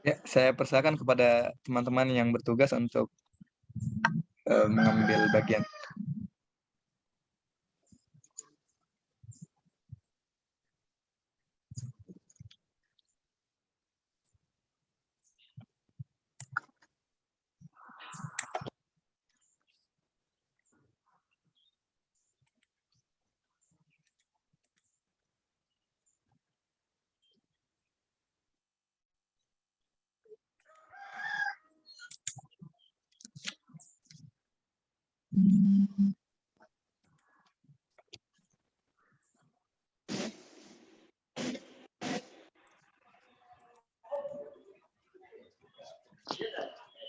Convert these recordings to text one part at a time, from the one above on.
Ya, saya persilakan kepada teman-teman yang bertugas untuk mengambil bagian.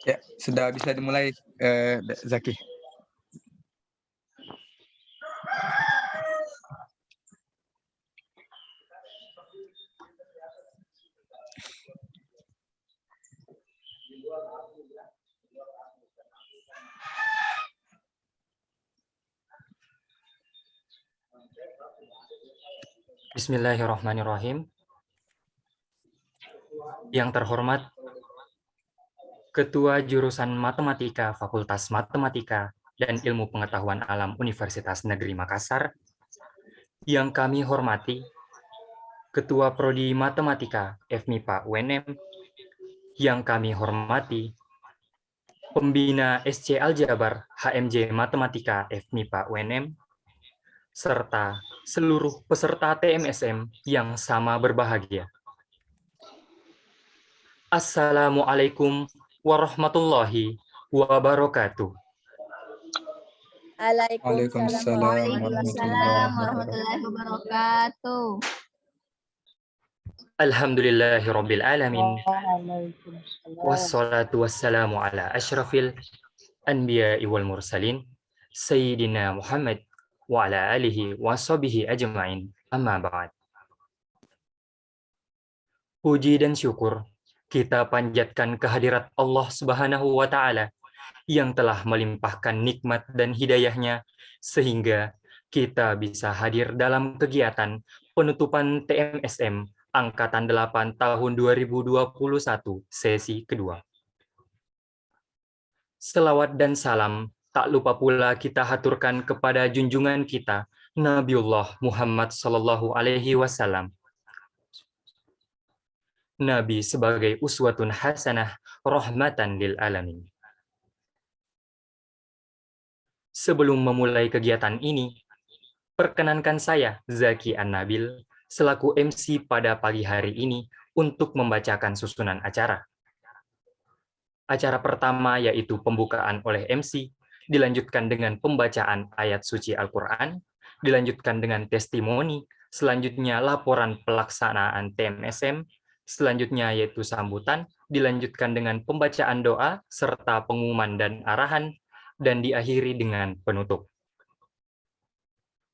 Ya, sudah bisa dimulai, Zaki. Bismillahirrahmanirrahim. Yang terhormat Ketua Jurusan Matematika Fakultas Matematika dan Ilmu Pengetahuan Alam Universitas Negeri Makassar, yang kami hormati Ketua Prodi Matematika FMIPA UNM, yang kami hormati Pembina SC Aljabar HMJ Matematika FMIPA UNM, serta seluruh peserta TMSM yang sama berbahagia. Assalamualaikum warahmatullahi wabarakatuh. Waalaikumsalam Waalaikumsalam warahmatullahi warahmatullahi wabarakatuh. Alhamdulillahirabbil alamin. Wassalatu wassalamu ala asyrafil anbiya'i wal mursalin sayyidina Muhammad wa ala alihi wa sahbihi ajma'in. Amma ba'd. Puji dan syukur kita panjatkan kehadirat Allah Subhanahu wa taala yang telah melimpahkan nikmat dan hidayahnya sehingga kita bisa hadir dalam kegiatan penutupan TMSM Angkatan 8 tahun 2021 sesi kedua. Selawat dan salam tak lupa pula kita haturkan kepada junjungan kita Nabiullah Muhammad sallallahu alaihi wasallam. Nabi sebagai uswatun hasanah rahmatan lil alamin. Sebelum memulai kegiatan ini, perkenankan saya, Zaki An-Nabil, selaku MC pada pagi hari ini untuk membacakan susunan acara. Acara pertama yaitu pembukaan oleh MC, dilanjutkan dengan pembacaan ayat suci Al-Quran, dilanjutkan dengan testimoni, selanjutnya laporan pelaksanaan TMSM, selanjutnya yaitu sambutan, dilanjutkan dengan pembacaan doa, serta pengumuman dan arahan, dan diakhiri dengan penutup.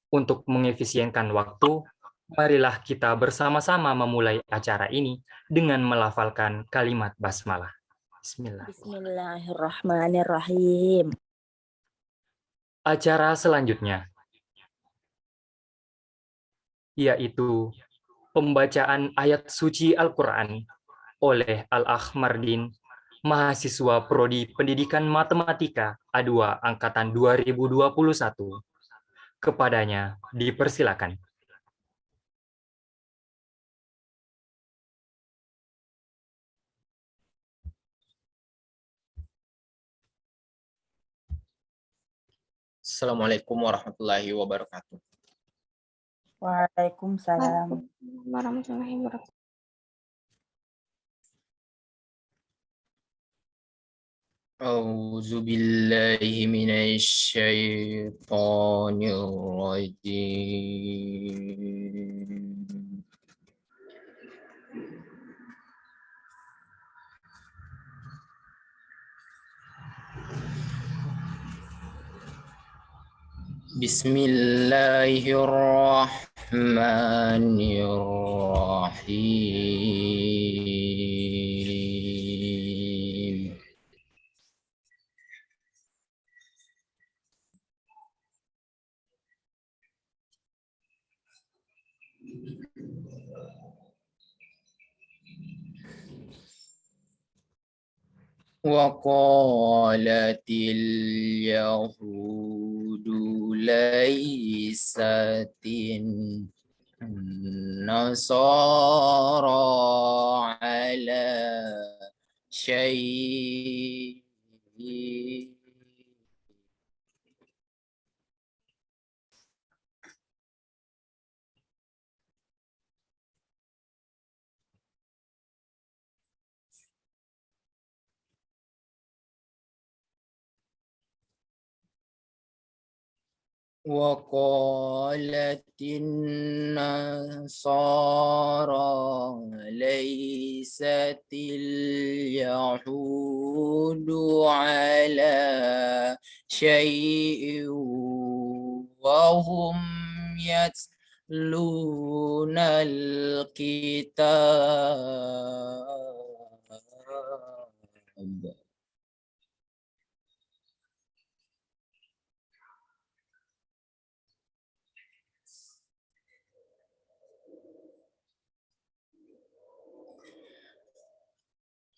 Untuk mengefisienkan waktu, marilah kita bersama-sama memulai acara ini dengan melafalkan kalimat basmalah. Bismillah. Bismillahirrahmanirrahim. Acara selanjutnya yaitu pembacaan ayat suci Al-Quran oleh Al-Akh Mardin, mahasiswa Prodi Pendidikan Matematika A2 Angkatan 2021. Kepadanya dipersilakan. Assalamualaikum warahmatullahi wabarakatuh. Waalaikumsalam. Warahmatullahi wabarakatuh. A'udzu billahi minasy syaithanir rajim. Bismillahirrahmanirrahim. وقالت اليهود ليست النصارى على شيء. وقالت النصارى ليست اليهود على شيء وهم يتلون الكتاب.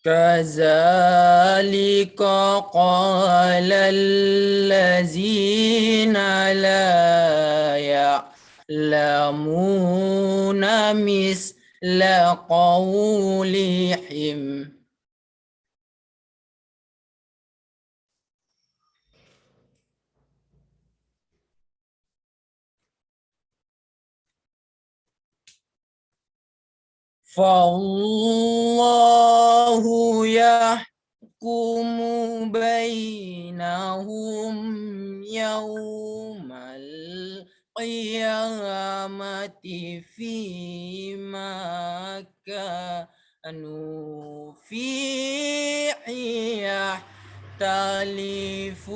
كذلك قال الذين لا يعلمون مثل قولهم. فالله يحكم بينهم يوم القيامة فيما كانوا فيه يختلفون.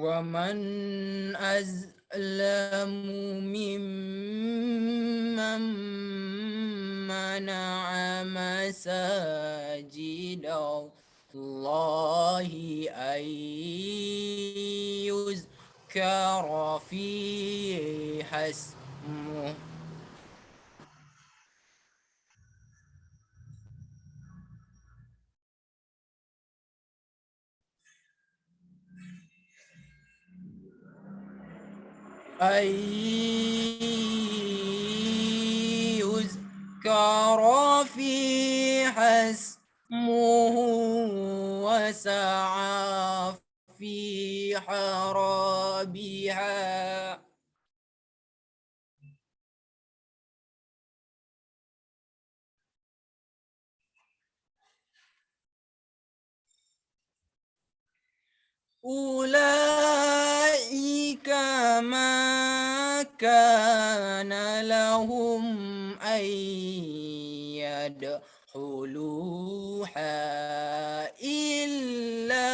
ومن أظلم ممن منع مساجد الله أن يذكر فيها اسمه أن يذكر فيها اسمه وسعى في خرابها. أولئك ما كان لهم أن يدخلوها إلا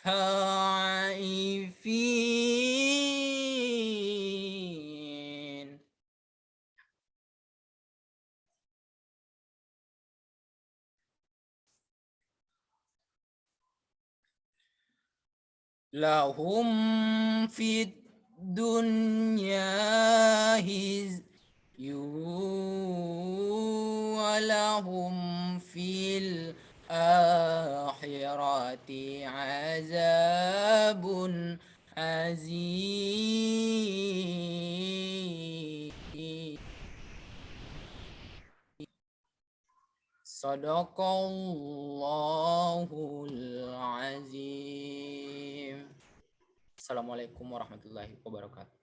خائفين. لهم في الدنيا خزي ولهم في الآخرة عذاب عظيم. Sadaqallahul azim. Assalamualaikum warahmatullahi wabarakatuh.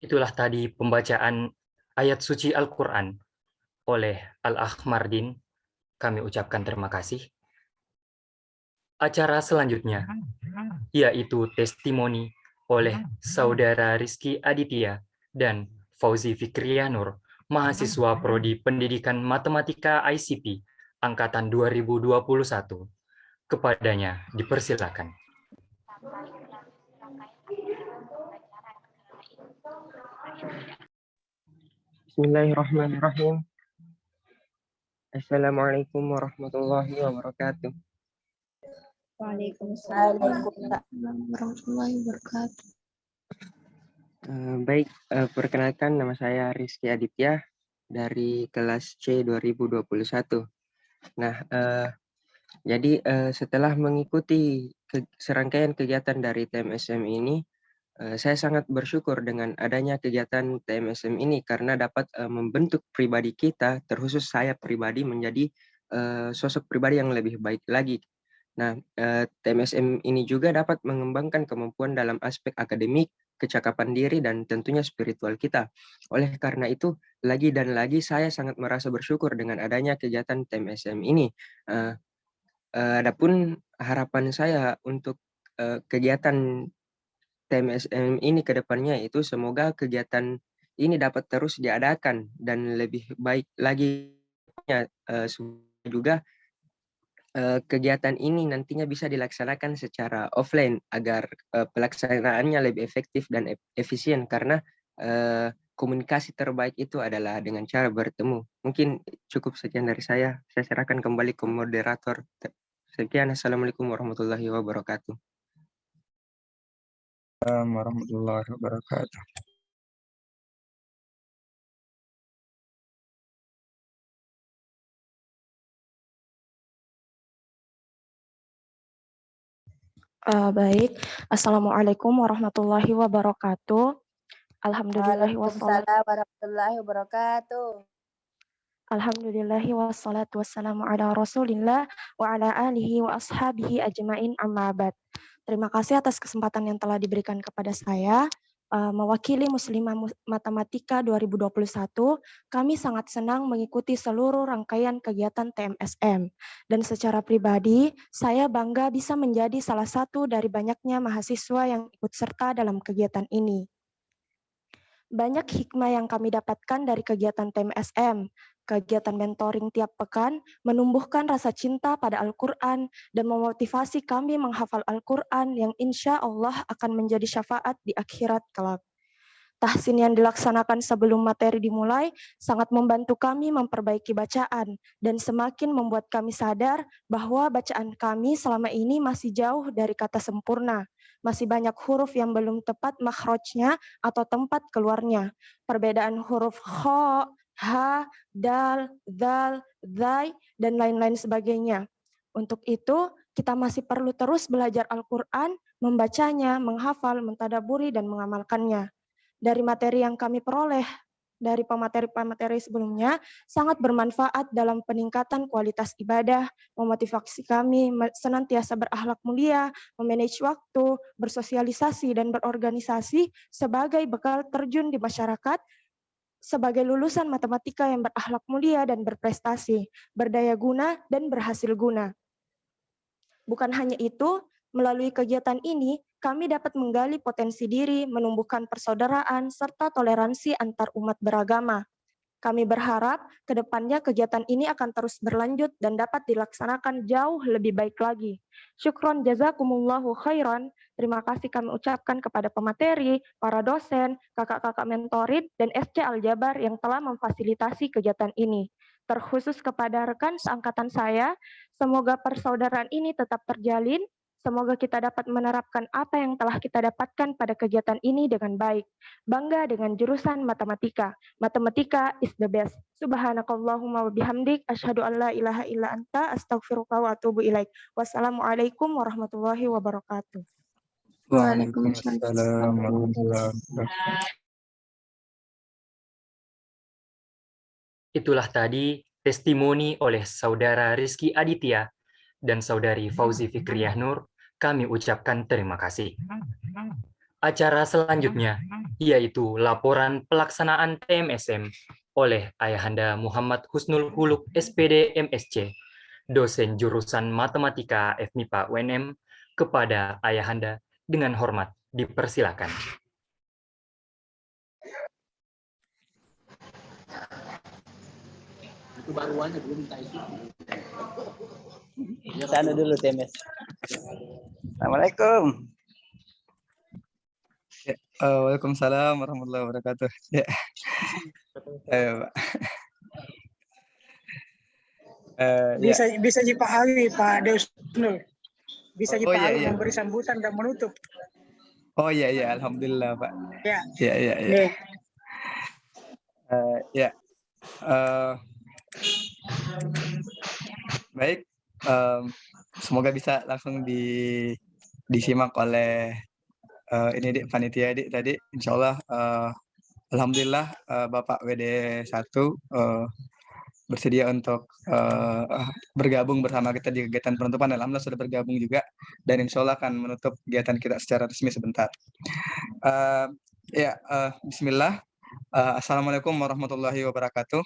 Itulah tadi pembacaan ayat suci Al-Quran oleh Al-Akh Mardin. Kami ucapkan terima kasih. Acara selanjutnya, yaitu testimoni oleh Saudara Rizky Aditya dan Fauzi Fikrianur, mahasiswa Prodi Pendidikan Matematika ICP, Angkatan 2021. Kepadanya dipersilakan. Bismillahirrahmanirrahim. Assalamualaikum warahmatullahi wabarakatuh. Waalaikumsalam warahmatullahi wabarakatuh. Baik, perkenalkan nama saya Rizky Aditya dari kelas C 2021. Nah, jadi setelah mengikuti serangkaian kegiatan dari TMSM ini, saya sangat bersyukur dengan adanya kegiatan TMSM ini karena dapat membentuk pribadi kita, terkhusus saya pribadi menjadi sosok pribadi yang lebih baik lagi. Nah, TMSM ini juga dapat mengembangkan kemampuan dalam aspek akademik, kecakapan diri, dan tentunya spiritual kita. Oleh karena itu, lagi dan lagi saya sangat merasa bersyukur dengan adanya kegiatan TMSM ini. Adapun harapan saya untuk kegiatan TMSM ini ke depannya itu semoga kegiatan ini dapat terus diadakan dan lebih baik lagi. Juga kegiatan ini nantinya bisa dilaksanakan secara offline agar pelaksanaannya lebih efektif dan efisien karena komunikasi terbaik itu adalah dengan cara bertemu. Mungkin cukup sekian dari saya. Saya serahkan kembali ke moderator. Sekian, Assalamualaikum warahmatullahi wabarakatuh. Assalamualaikum warahmatullahi wabarakatuh. Baik, Assalamualaikum warahmatullahi wabarakatuh. Alhamdulillahi wassalatu Waalaikumsalam warahmatullahi wabarakatuh. Alhamdulillahi wassalatu wassalamu ala rasulillah wa ala alihi wa ashabihi ajmain amma ba'd. Terima kasih atas kesempatan yang telah diberikan kepada saya. Mewakili Muslimah Matematika 2021, kami sangat senang mengikuti seluruh rangkaian kegiatan TMSM. Dan secara pribadi, saya bangga bisa menjadi salah satu dari banyaknya mahasiswa yang ikut serta dalam kegiatan ini. Banyak hikmah yang kami dapatkan dari kegiatan TMSM. Kegiatan mentoring tiap pekan menumbuhkan rasa cinta pada Al-Quran dan memotivasi kami menghafal Al-Quran yang insya Allah akan menjadi syafaat di akhirat kelak. Tahsin yang dilaksanakan sebelum materi dimulai sangat membantu kami memperbaiki bacaan dan semakin membuat kami sadar bahwa bacaan kami selama ini masih jauh dari kata sempurna. Masih banyak huruf yang belum tepat makhrajnya atau tempat keluarnya. Perbedaan huruf kha, ha, dal, dzal, dzai, dan lain-lain sebagainya. Untuk itu, kita masih perlu terus belajar Al-Quran, membacanya, menghafal, mentadaburi, dan mengamalkannya. Dari materi yang kami peroleh dari pemateri-pemateri sebelumnya sangat bermanfaat dalam peningkatan kualitas ibadah, memotivasi kami senantiasa berakhlak mulia, memanage waktu, bersosialisasi dan berorganisasi sebagai bekal terjun di masyarakat sebagai lulusan matematika yang berakhlak mulia dan berprestasi, berdaya guna dan berhasil guna. Bukan hanya itu, melalui kegiatan ini, kami dapat menggali potensi diri, menumbuhkan persaudaraan, serta toleransi antar umat beragama. Kami berharap ke depannya kegiatan ini akan terus berlanjut dan dapat dilaksanakan jauh lebih baik lagi. Syukron jazakumullahu khairan. Terima kasih kami ucapkan kepada pemateri, para dosen, kakak-kakak mentorin, dan SC Aljabar yang telah memfasilitasi kegiatan ini. Terkhusus kepada rekan seangkatan saya, semoga persaudaraan ini tetap terjalin. Semoga kita dapat menerapkan apa yang telah kita dapatkan pada kegiatan ini dengan baik. Bangga dengan jurusan matematika. Matematika is the best. Subhanakallahumma wa bihamdik. Asyhadu an la ilaha illa anta. Astaghfiruka wa atubu ilaik. Wassalamualaikum warahmatullahi wabarakatuh. Waalaikumsalam warahmatullahi wabarakatuh. Itulah tadi testimoni oleh Saudara Rizky Aditya dan Saudari Fauzi Fikriyah Nur. Kami ucapkan terima kasih. Acara selanjutnya yaitu laporan pelaksanaan TMSM oleh Ayahanda Muhammad Husnul Huluk SPD MSc, dosen jurusan Matematika FMIPA UNM, kepada Ayahanda dengan hormat dipersilakan. Itu baruannya belum minta itu. Ya Sana dulu TMS. Assalamualaikum. Waalaikumsalam warahmatullahi wabarakatuh. Ya, ayo, Pak. Ya. Bisa dipahami Pak Deus Nur. Bisa Oh iya, dipahami iya. memberi sambutan dan menutup. Oh iya, iya, alhamdulillah, Pak. Ya. Ya, ya, ya. Oke. Ya. Baik, semoga bisa langsung disimak oleh ini Dik, panitia Dik tadi. Insya Allah, alhamdulillah Bapak WD1 bersedia untuk bergabung bersama kita di kegiatan penutupan. Alhamdulillah sudah bergabung juga, dan insya Allah akan menutup kegiatan kita secara resmi sebentar. Bismillah. Assalamualaikum warahmatullahi wabarakatuh.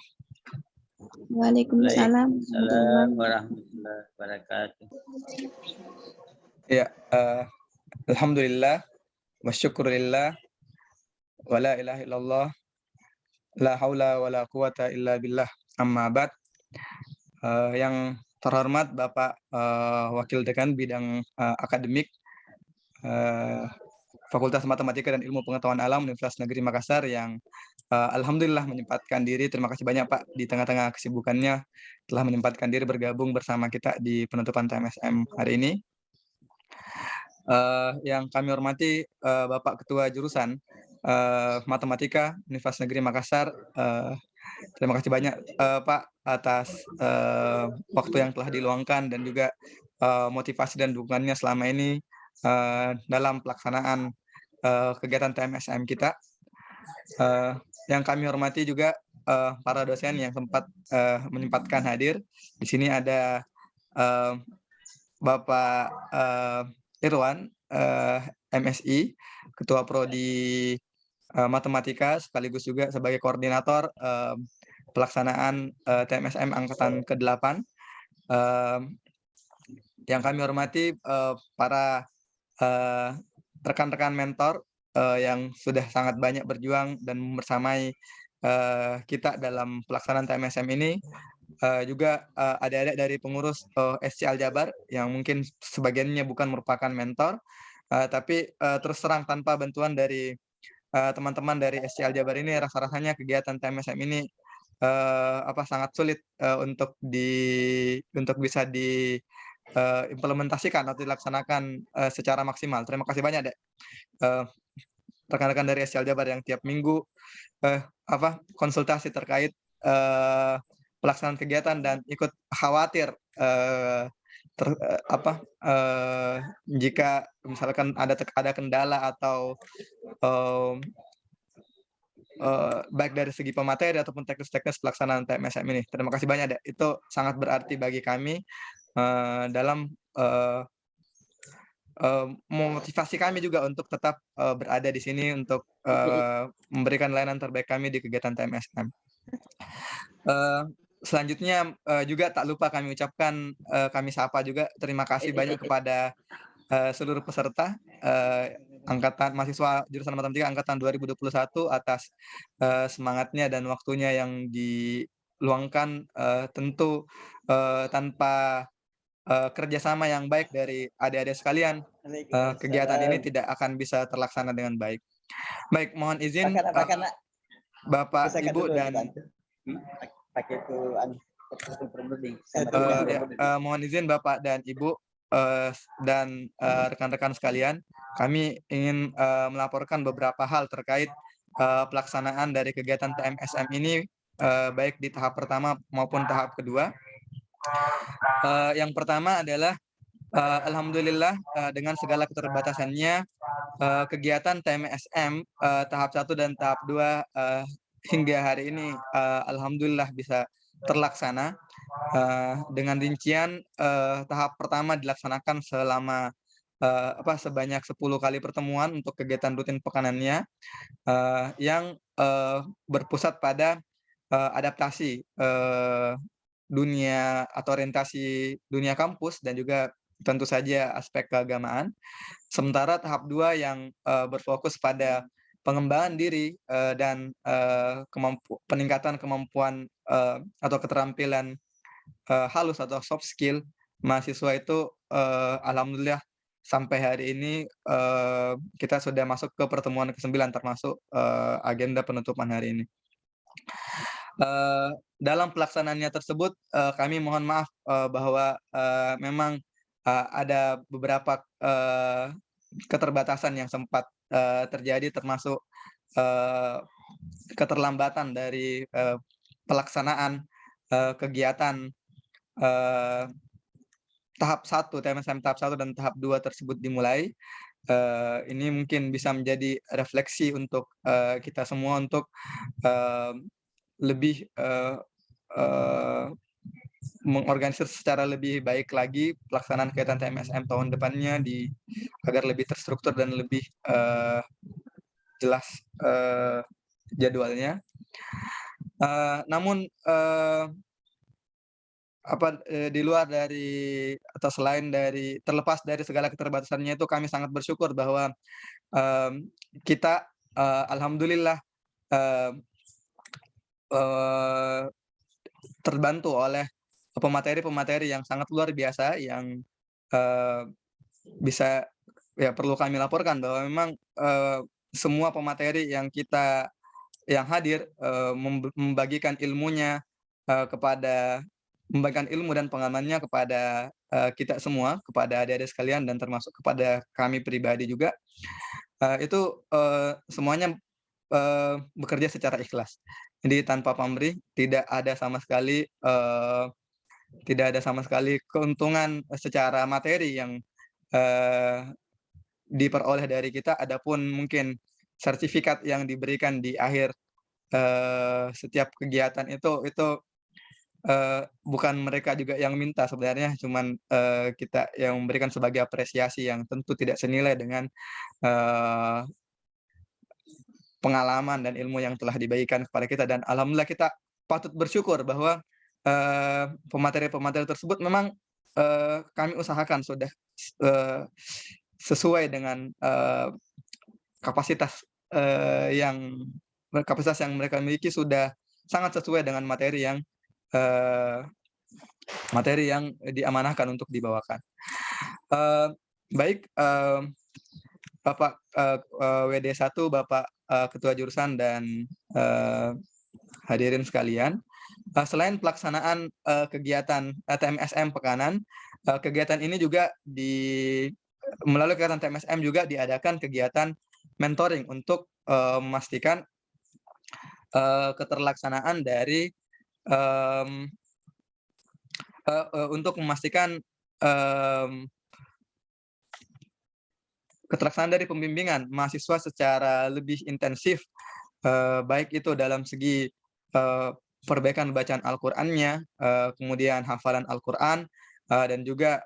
Waalaikumsalam Warahmatullahi wabarakatuh. Ya, alhamdulillah wa syukurillah wa la ilaha illallah la haula wa la quwata illa billah, amma ba'd. Yang terhormat Bapak Wakil Dekan Bidang Akademik Fakultas Matematika dan Ilmu Pengetahuan Alam Universitas Negeri Makassar yang alhamdulillah menyempatkan diri. Terima kasih banyak Pak, di tengah-tengah kesibukannya telah menyempatkan diri bergabung bersama kita di penutupan TMSM hari ini. Yang kami hormati Bapak Ketua Jurusan Matematika Universitas Negeri Makassar. Terima kasih banyak Pak atas waktu yang telah diluangkan dan juga motivasi dan dukungannya selama ini dalam pelaksanaan kegiatan TMSM kita. Yang kami hormati juga para dosen yang sempat menyempatkan hadir. Di sini ada Bapak Irwan, MSI, Ketua Prodi Matematika, sekaligus juga sebagai koordinator pelaksanaan TMSM Angkatan ke-8. Yang kami hormati para rekan-rekan mentor yang sudah sangat banyak berjuang dan bersamai kita dalam pelaksanaan TMSM ini. Juga adik-adik dari pengurus SC Aljabar yang mungkin sebagiannya bukan merupakan mentor, tapi terus terang tanpa bantuan dari teman-teman dari SC Aljabar ini, rasa-rasanya kegiatan TMSM ini sangat sulit untuk bisa diimplementasikan atau dilaksanakan secara maksimal. Terima kasih banyak, Dek. Rekan-rekan dari SC Aljabar yang tiap minggu konsultasi terkait pelaksanaan kegiatan dan ikut khawatir jika misalkan ada kendala atau baik dari segi pemateri ataupun teknis-teknis pelaksanaan TMSM ini. Terima kasih banyak, Dek. Itu sangat berarti bagi kami dalam memotivasi kami juga untuk tetap berada di sini untuk memberikan layanan terbaik kami di kegiatan TMSM. Selanjutnya juga tak lupa kami ucapkan, kami sapa juga terima kasih banyak kepada seluruh peserta angkatan mahasiswa jurusan Matematika angkatan 2021 atas semangatnya dan waktunya yang diluangkan. Tentu tanpa kerjasama yang baik dari adik-adik sekalian, kegiatan ini tidak akan bisa terlaksana dengan baik. Baik, mohon izin Bapak, Ibu, dan mohon izin Bapak dan Ibu dan rekan-rekan sekalian, kami ingin melaporkan beberapa hal terkait pelaksanaan dari kegiatan TMSM ini, baik di tahap pertama maupun tahap kedua. Yang pertama adalah alhamdulillah dengan segala keterbatasannya kegiatan TMSM tahap 1 dan tahap 2 hingga hari ini alhamdulillah bisa terlaksana dengan rincian. Tahap pertama dilaksanakan selama sebanyak 10 kali pertemuan untuk kegiatan rutin pekanannya yang berpusat pada adaptasi dunia atau orientasi dunia kampus dan juga tentu saja aspek keagamaan. Sementara tahap 2 yang berfokus pada pengembangan diri dan peningkatan kemampuan atau keterampilan halus atau soft skill mahasiswa itu alhamdulillah sampai hari ini kita sudah masuk ke pertemuan ke-9 termasuk agenda penutupan hari ini. Dalam pelaksanaannya tersebut kami mohon maaf bahwa memang ada beberapa keterbatasan yang sempat terjadi termasuk keterlambatan dari pelaksanaan kegiatan tahap 1, TMSM tahap 1 dan tahap 2 tersebut dimulai. Ini mungkin bisa menjadi refleksi untuk kita semua untuk lebih mengorganisir secara lebih baik lagi pelaksanaan kegiatan TMSM tahun depannya agar lebih terstruktur dan lebih jelas jadwalnya. Namun di luar dari atau selain dari terlepas dari segala keterbatasannya itu kami sangat bersyukur bahwa kita alhamdulillah terbantu oleh pemateri-pemateri yang sangat luar biasa yang bisa ya perlu kami laporkan bahwa memang semua pemateri yang hadir membagikan ilmunya membagikan ilmu dan pengalamannya kepada kita semua, kepada adik-adik sekalian dan termasuk kepada kami pribadi juga. Itu semuanya bekerja secara ikhlas. Jadi tanpa pamrih, tidak ada sama sekali keuntungan secara materi yang diperoleh dari kita. Adapun mungkin sertifikat yang diberikan di akhir setiap kegiatan itu bukan mereka juga yang minta sebenarnya, cuman kita yang memberikan sebagai apresiasi yang tentu tidak senilai dengan pengalaman dan ilmu yang telah dibagikan kepada kita. Dan alhamdulillah kita patut bersyukur bahwa pemateri-pemateri tersebut memang kami usahakan sudah sesuai dengan kapasitas yang mereka miliki, sudah sangat sesuai dengan materi yang diamanahkan untuk dibawakan. Baik, Bapak WD1, Bapak Ketua Jurusan dan hadirin sekalian, selain pelaksanaan kegiatan TMSM Pekanan, kegiatan ini juga melalui kegiatan TMSM juga diadakan kegiatan mentoring untuk memastikan keterlaksanaan dari untuk memastikan keterlaksanaan dari pembimbingan mahasiswa secara lebih intensif, baik itu dalam segi perbaikan bacaan Al-Qur'annya, kemudian hafalan Al-Qur'an, dan juga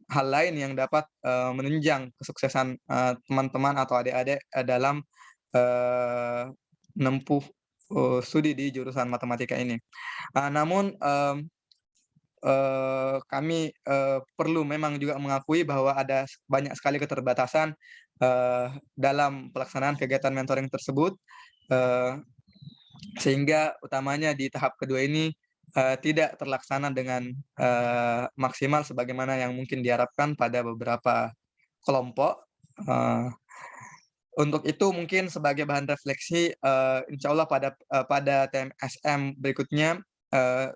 hal lain yang dapat menunjang kesuksesan teman-teman atau adik-adik dalam menempuh studi di jurusan matematika ini. Namun kami perlu memang juga mengakui bahwa ada banyak sekali keterbatasan dalam pelaksanaan kegiatan mentoring tersebut, sehingga utamanya di tahap kedua ini tidak terlaksana dengan maksimal sebagaimana yang mungkin diharapkan pada beberapa kelompok. Untuk itu mungkin sebagai bahan refleksi, insya Allah pada TMSM berikutnya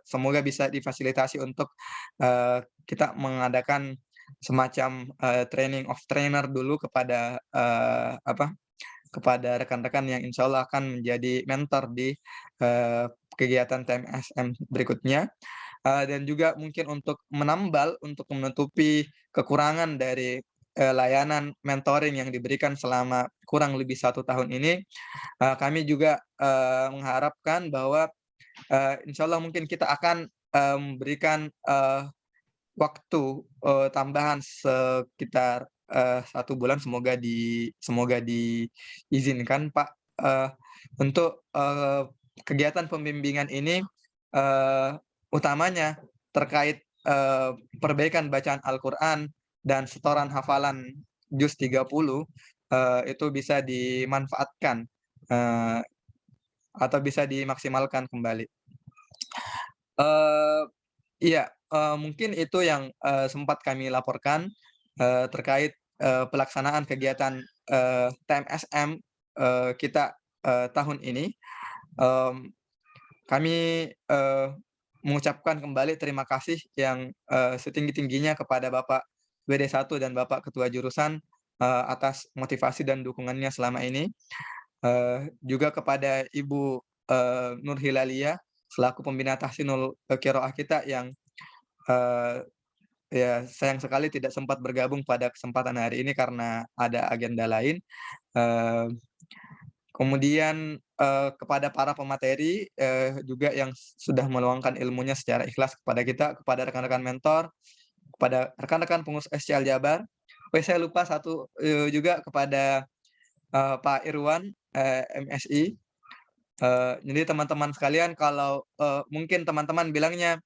semoga bisa difasilitasi untuk kita mengadakan semacam training of trainer dulu kepada rekan-rekan yang insya Allah akan menjadi mentor di kegiatan TMSM berikutnya, dan juga mungkin untuk menutupi kekurangan dari layanan mentoring yang diberikan selama kurang lebih 1 tahun ini, kami juga mengharapkan bahwa insya Allah mungkin kita akan memberikan waktu tambahan sekitar 1 bulan, semoga diizinkan Pak, untuk kegiatan pembimbingan ini, utamanya terkait perbaikan bacaan Al-Qur'an dan setoran hafalan juz 30, itu bisa dimanfaatkan atau bisa dimaksimalkan kembali. Iya, mungkin itu yang, sempat kami laporkan, terkait, pelaksanaan kegiatan, TMSM, kita, tahun ini. Mmm, Kami, mengucapkan kembali terima kasih yang, setinggi-tingginya kepada Bapak WD1 dan Bapak Ketua Jurusan, atas motivasi dan dukungannya selama ini. Juga kepada Ibu, Nur Hilaliyah selaku pembina tahsinul qiraah kita yang, eee, ya sayang sekali tidak sempat bergabung pada kesempatan hari ini karena ada agenda lain. Eee, Kemudian, kepada para pemateri, juga yang sudah meluangkan ilmunya secara ikhlas kepada kita, kepada rekan-rekan mentor, kepada rekan-rekan pengurus SCL Jabar. Oh, saya lupa satu, juga kepada, Pak Irwan, MSI. Jadi teman-teman sekalian kalau, mungkin teman-teman bilangnya,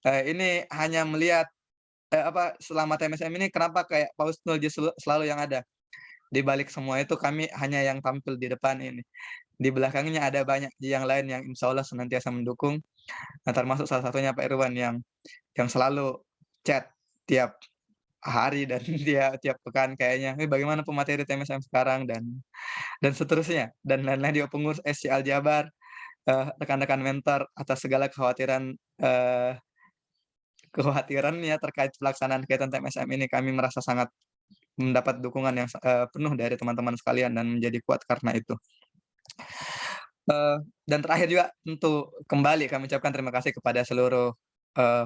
ini hanya melihat, selama TMSM ini kenapa kayak Pak Husnul selalu yang ada. Di balik semua itu kami hanya yang tampil di depan ini. Di belakangnya ada banyak yang lain yang insya Allah senantiasa mendukung, termasuk salah satunya Pak Irwan yang selalu chat tiap hari dan dia tiap pekan kayaknya, bagaimana pemateri TMSM sekarang?" Dan seterusnya, dan lain-lain juga pengurus SCL Jabar, rekan-rekan mentor atas segala kekhawatirannya terkait pelaksanaan kegiatan TMSM ini. Kami merasa sangat mendapat dukungan yang penuh dari teman-teman sekalian dan menjadi kuat karena itu. Dan terakhir juga tentu kembali kami ucapkan terima kasih kepada seluruh,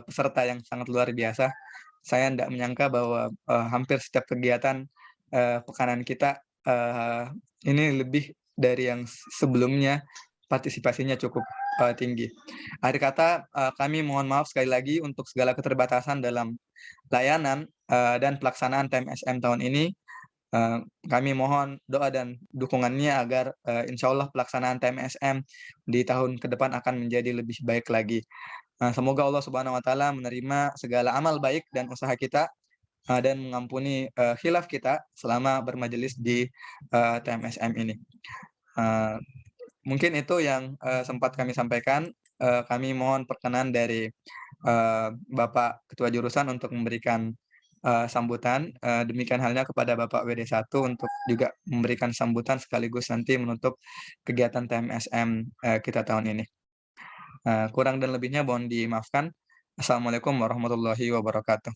peserta yang sangat luar biasa. Saya tidak menyangka bahwa, hampir setiap kegiatan, pekanan kita, ini lebih dari yang sebelumnya, partisipasinya cukup, tinggi. Akhir kata, kami mohon maaf sekali lagi untuk segala keterbatasan dalam layanan, dan pelaksanaan TMSM tahun ini. Kami mohon doa dan dukungannya agar, insyaallah pelaksanaan TMSM di tahun ke depan akan menjadi lebih baik lagi. Semoga Allah Subhanahu wa taala menerima segala amal baik dan usaha kita, dan mengampuni, khilaf kita selama bermajelis di, TMSM ini. Eee, Mungkin itu yang, sempat kami sampaikan. Kami mohon perkenan dari, Bapak Ketua Jurusan untuk memberikan, sambutan. Demikian halnya kepada Bapak WD1 untuk juga memberikan sambutan sekaligus nanti menutup kegiatan TMSM, kita tahun ini. Kurang dan lebihnya mohon dimaafkan. Assalamualaikum warahmatullahi wabarakatuh.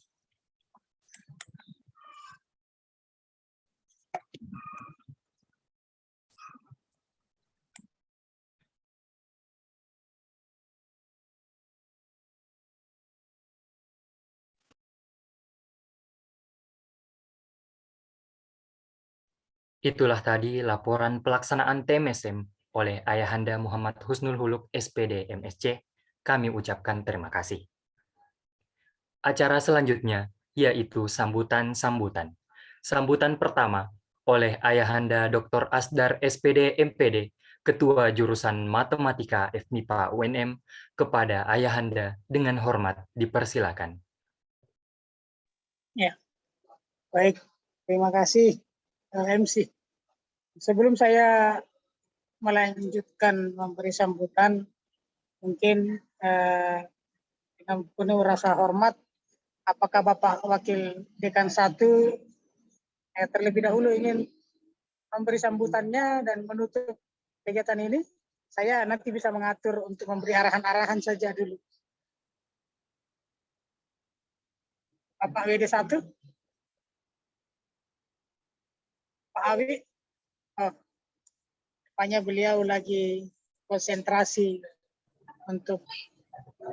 Itulah tadi laporan pelaksanaan TMSM oleh Ayahanda Muhammad Husnul Huluk SPD MSC. Kami ucapkan terima kasih. Acara selanjutnya yaitu sambutan-sambutan. Sambutan pertama oleh Ayahanda Dr. Asdar SPD MPD, Ketua Jurusan Matematika FMIPA UNM, kepada Ayahanda dengan hormat dipersilakan. Ya, baik. Terima kasih MC. Sebelum saya melanjutkan memberi sambutan, mungkin dengan penuh rasa hormat, apakah Bapak Wakil Dekan 1 terlebih dahulu ingin memberi sambutannya dan menutup kegiatan ini? Saya nanti bisa mengatur untuk memberi arahan-arahan saja dulu. Bapak WD1? Pak Awi? Oh, rupanya beliau lagi konsentrasi untuk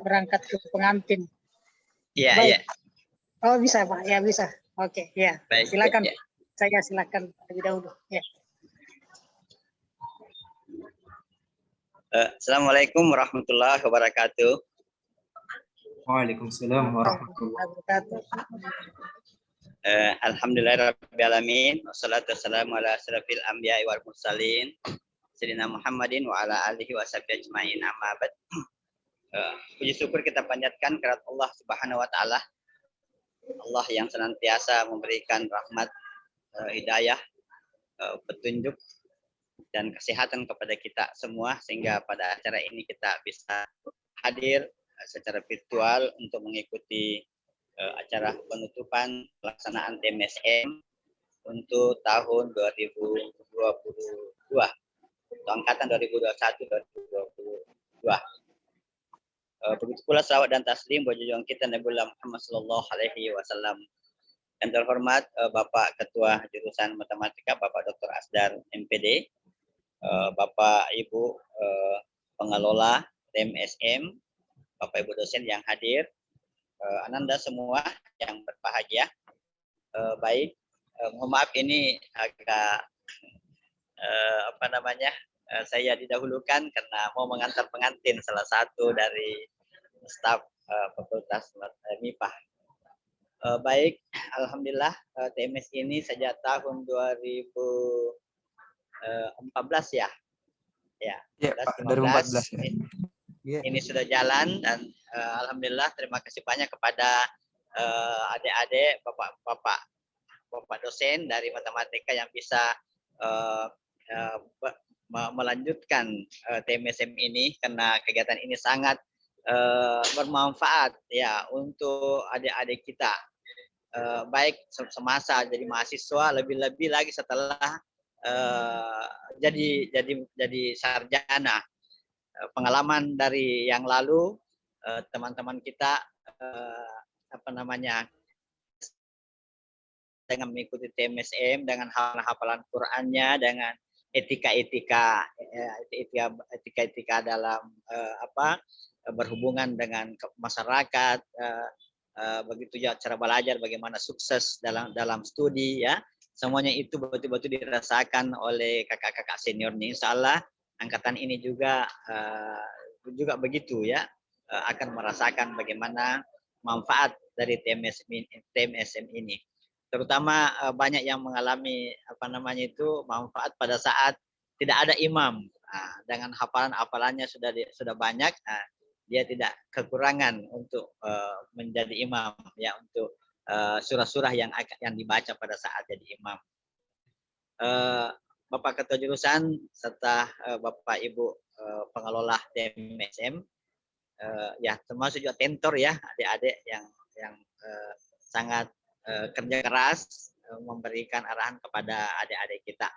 berangkat ke pengantin. Iya, Baik. iya. Oh, bisa Pak, ya bisa. Oke, ya. Baik, Silakan. ya. Saya silakan terlebih dahulu. Ya. Assalamualaikum warahmatullahi wabarakatuh. Waalaikumsalam warahmatullahi Wabarakatuh. Alhamdulillahirrahmanirrahim. Wassalatu wassalamu ala asrafil anbiya'i wal mursalin. Sayyidina Muhammadin wa ala alihi wa sahbihi ajma'in, amma ba'd. Puji syukur kita panjatkan kepada Allah Subhanahu wa taala. Allah yang senantiasa memberikan rahmat, hidayah, petunjuk dan kesehatan kepada kita semua sehingga pada acara ini kita bisa hadir secara virtual untuk mengikuti acara penutupan pelaksanaan TMSM untuk tahun 2022, untuk angkatan 2021-2022. Begitu pula salawat dan taslim buat junjungan kita Nabiullah Muhammad sallallahu alaihi wasallam. Yang terhormat Bapak Ketua Jurusan Matematika Bapak Dr. Asdar MPD, Bapak Ibu pengelola TMSM, Bapak Ibu dosen yang hadir, Ananda semua yang berbahagia. Baik, mohon maaf ini agak saya didahulukan karena mau mengantar pengantin salah satu dari staf Fakultas MIPA. Baik, alhamdulillah TMS ini sejak tahun 2014 ya. Ya, Pak, 2014 ya. Ini sudah jalan dan alhamdulillah terima kasih banyak kepada adik-adik, bapak dosen dari matematika yang bisa melanjutkan TMSM ini, karena kegiatan ini sangat bermanfaat ya untuk adik-adik kita, baik semasa jadi mahasiswa, lebih-lebih lagi setelah jadi sarjana. Pengalaman dari yang lalu teman-teman kita dengan mengikuti TMSM, dengan hafalan Qur'annya, dengan etika-etika dalam berhubungan dengan masyarakat, begitu ya cara belajar, bagaimana sukses dalam studi ya, semuanya itu betul-betul dirasakan oleh kakak-kakak seniornya. Insya Allah angkatan ini juga begitu ya, akan merasakan bagaimana manfaat dari TMSM ini. Terutama banyak yang mengalami manfaat pada saat tidak ada imam. Dengan hafalannya sudah banyak, dia tidak kekurangan untuk menjadi imam ya, untuk surah-surah yang dibaca pada saat jadi imam. Bapak Ketua Jurusan serta Bapak Ibu pengelola TMSM, ya termasuk juga tentor ya, adik-adik yang sangat kerja keras memberikan arahan kepada adik-adik kita.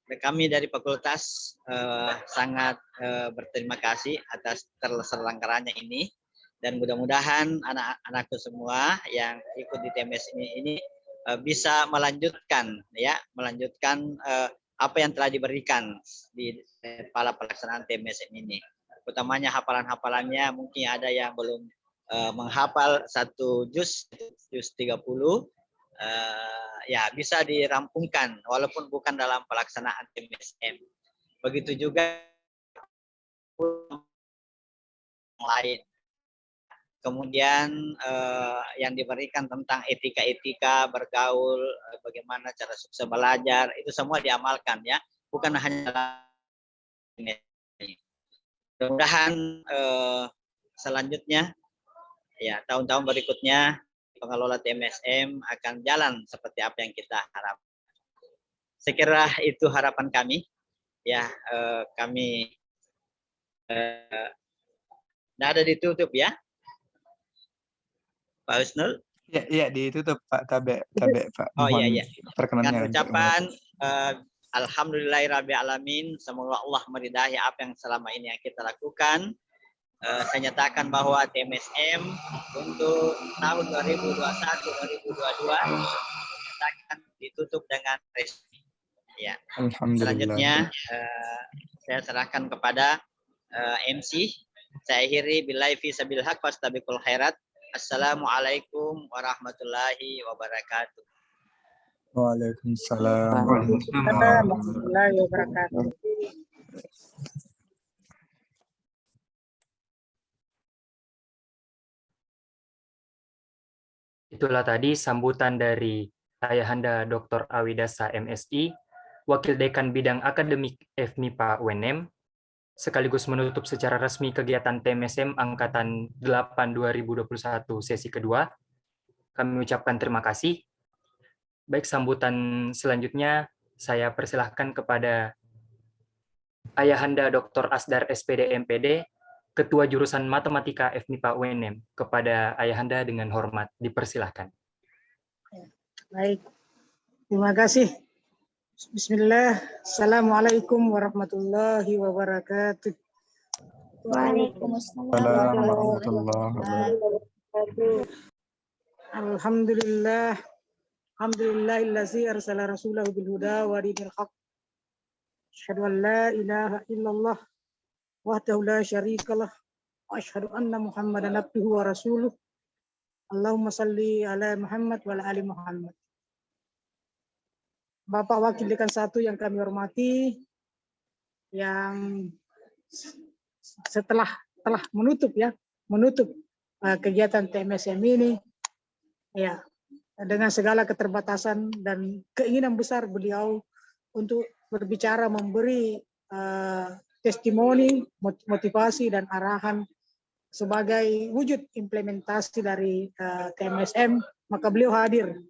Kami dari fakultas sangat berterima kasih atas terselenggaranya ini, dan mudah-mudahan anak-anakku semua yang ikut di TMS ini bisa melanjutkan apa yang telah diberikan di kepala pelaksanaan TMS ini. Utamanya hafalan-hafalannya, mungkin ada yang belum menghafal satu juz 30, ya bisa dirampungkan walaupun bukan dalam pelaksanaan TMSM. Begitu juga lain. Kemudian yang diberikan tentang etika-etika bergaul, bagaimana cara sukses belajar, itu semua diamalkan ya, bukan hanya ini. Mudah-mudahan selanjutnya ya, tahun-tahun berikutnya pengelola TMSM akan jalan seperti apa yang kita harapkan. Sekira itu harapan kami ya. Kami ada ditutup ya, Pak Husnul. Ya ditutup Pak Tabe Pak. Oh iya. Perkenannya Dengan ucapan alhamdulillahirabbil-alamin, semoga Allah meridai apa yang selama ini yang kita lakukan. Saya nyatakan bahwa TMSM untuk tahun 2021-2022 akan ditutup dengan resmi. Ya. Selanjutnya saya serahkan kepada MC. Saya akhiri billahi fi sabil haq fastabiqul khairat. Assalamualaikum warahmatullahi wabarakatuh. Waalaikumsalam warahmatullahi wabarakatuh. Itulah tadi sambutan dari Ayahanda Dr. Awidasa MSI, Wakil Dekan Bidang Akademik FMIPA UNM, sekaligus menutup secara resmi kegiatan TMSM Angkatan 8 2021 sesi kedua. Kami ucapkan terima kasih. Baik, sambutan selanjutnya saya persilahkan kepada Ayahanda Dr. Asdar SPD MPD, Ketua Jurusan Matematika FMIPA UNM. Kepada Ayahanda dengan hormat dipersilahkan. Baik, terima kasih. Bismillah. Assalamualaikum warahmatullahi wabarakatuh. Waalaikumsalam warahmatullahi wabarakatuh. Alhamdulillah. Alhamdulillahillazi arsala rasulahu bil huda wa dinil haq. Asyhadu an la ilaha illallah wahdahu la syarikalah wa asyhadu anna Muhammadan abduhu wa rasuluh. Allahumma salli ala Muhammad wa ala ali Muhammad. Bapak Wakil Dekan 1 yang kami hormati, yang telah menutup kegiatan TMSM ini, ya, dengan segala keterbatasan dan keinginan besar beliau untuk berbicara, memberi testimoni, motivasi dan arahan sebagai wujud implementasi dari TMSM, maka beliau hadir.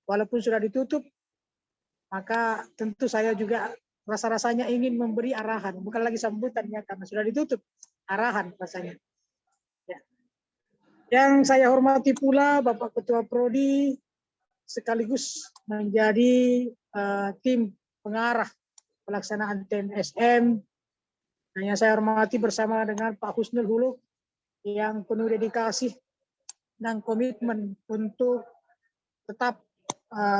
Walaupun sudah ditutup, maka tentu saya juga rasa-rasanya ingin memberi arahan, bukan lagi sambutannya karena sudah ditutup, arahan rasanya. Ya. Yang saya hormati pula Bapak Ketua Prodi sekaligus menjadi tim pengarah pelaksanaan TMSM. Dan yang saya hormati bersama dengan Pak Husnul Huluk yang penuh dedikasi dan komitmen untuk tetap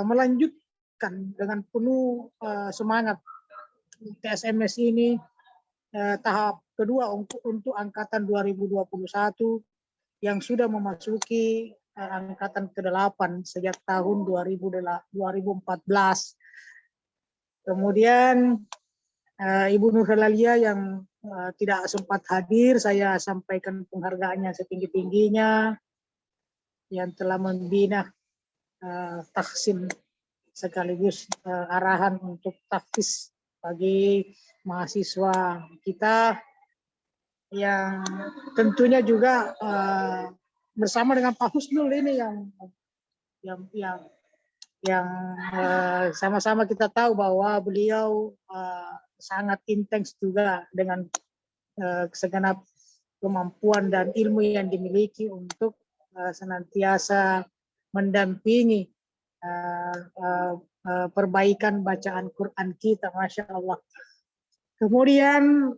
melanjutkan dengan penuh semangat TSMS ini tahap kedua untuk angkatan 2021 yang sudah memasuki angkatan ke-8 sejak tahun 2014. Kemudian Ibu Nur Halalia yang tidak sempat hadir, saya sampaikan penghargaannya setinggi-tingginya yang telah membina tahsin sekaligus arahan untuk tahfiz bagi mahasiswa kita yang tentunya juga bersama dengan Pak Husnul ini yang sama-sama kita tahu bahwa beliau sangat intens juga dengan segenap kemampuan dan ilmu yang dimiliki untuk senantiasa mendampingi perbaikan bacaan Quran kita, Masya Allah. Kemudian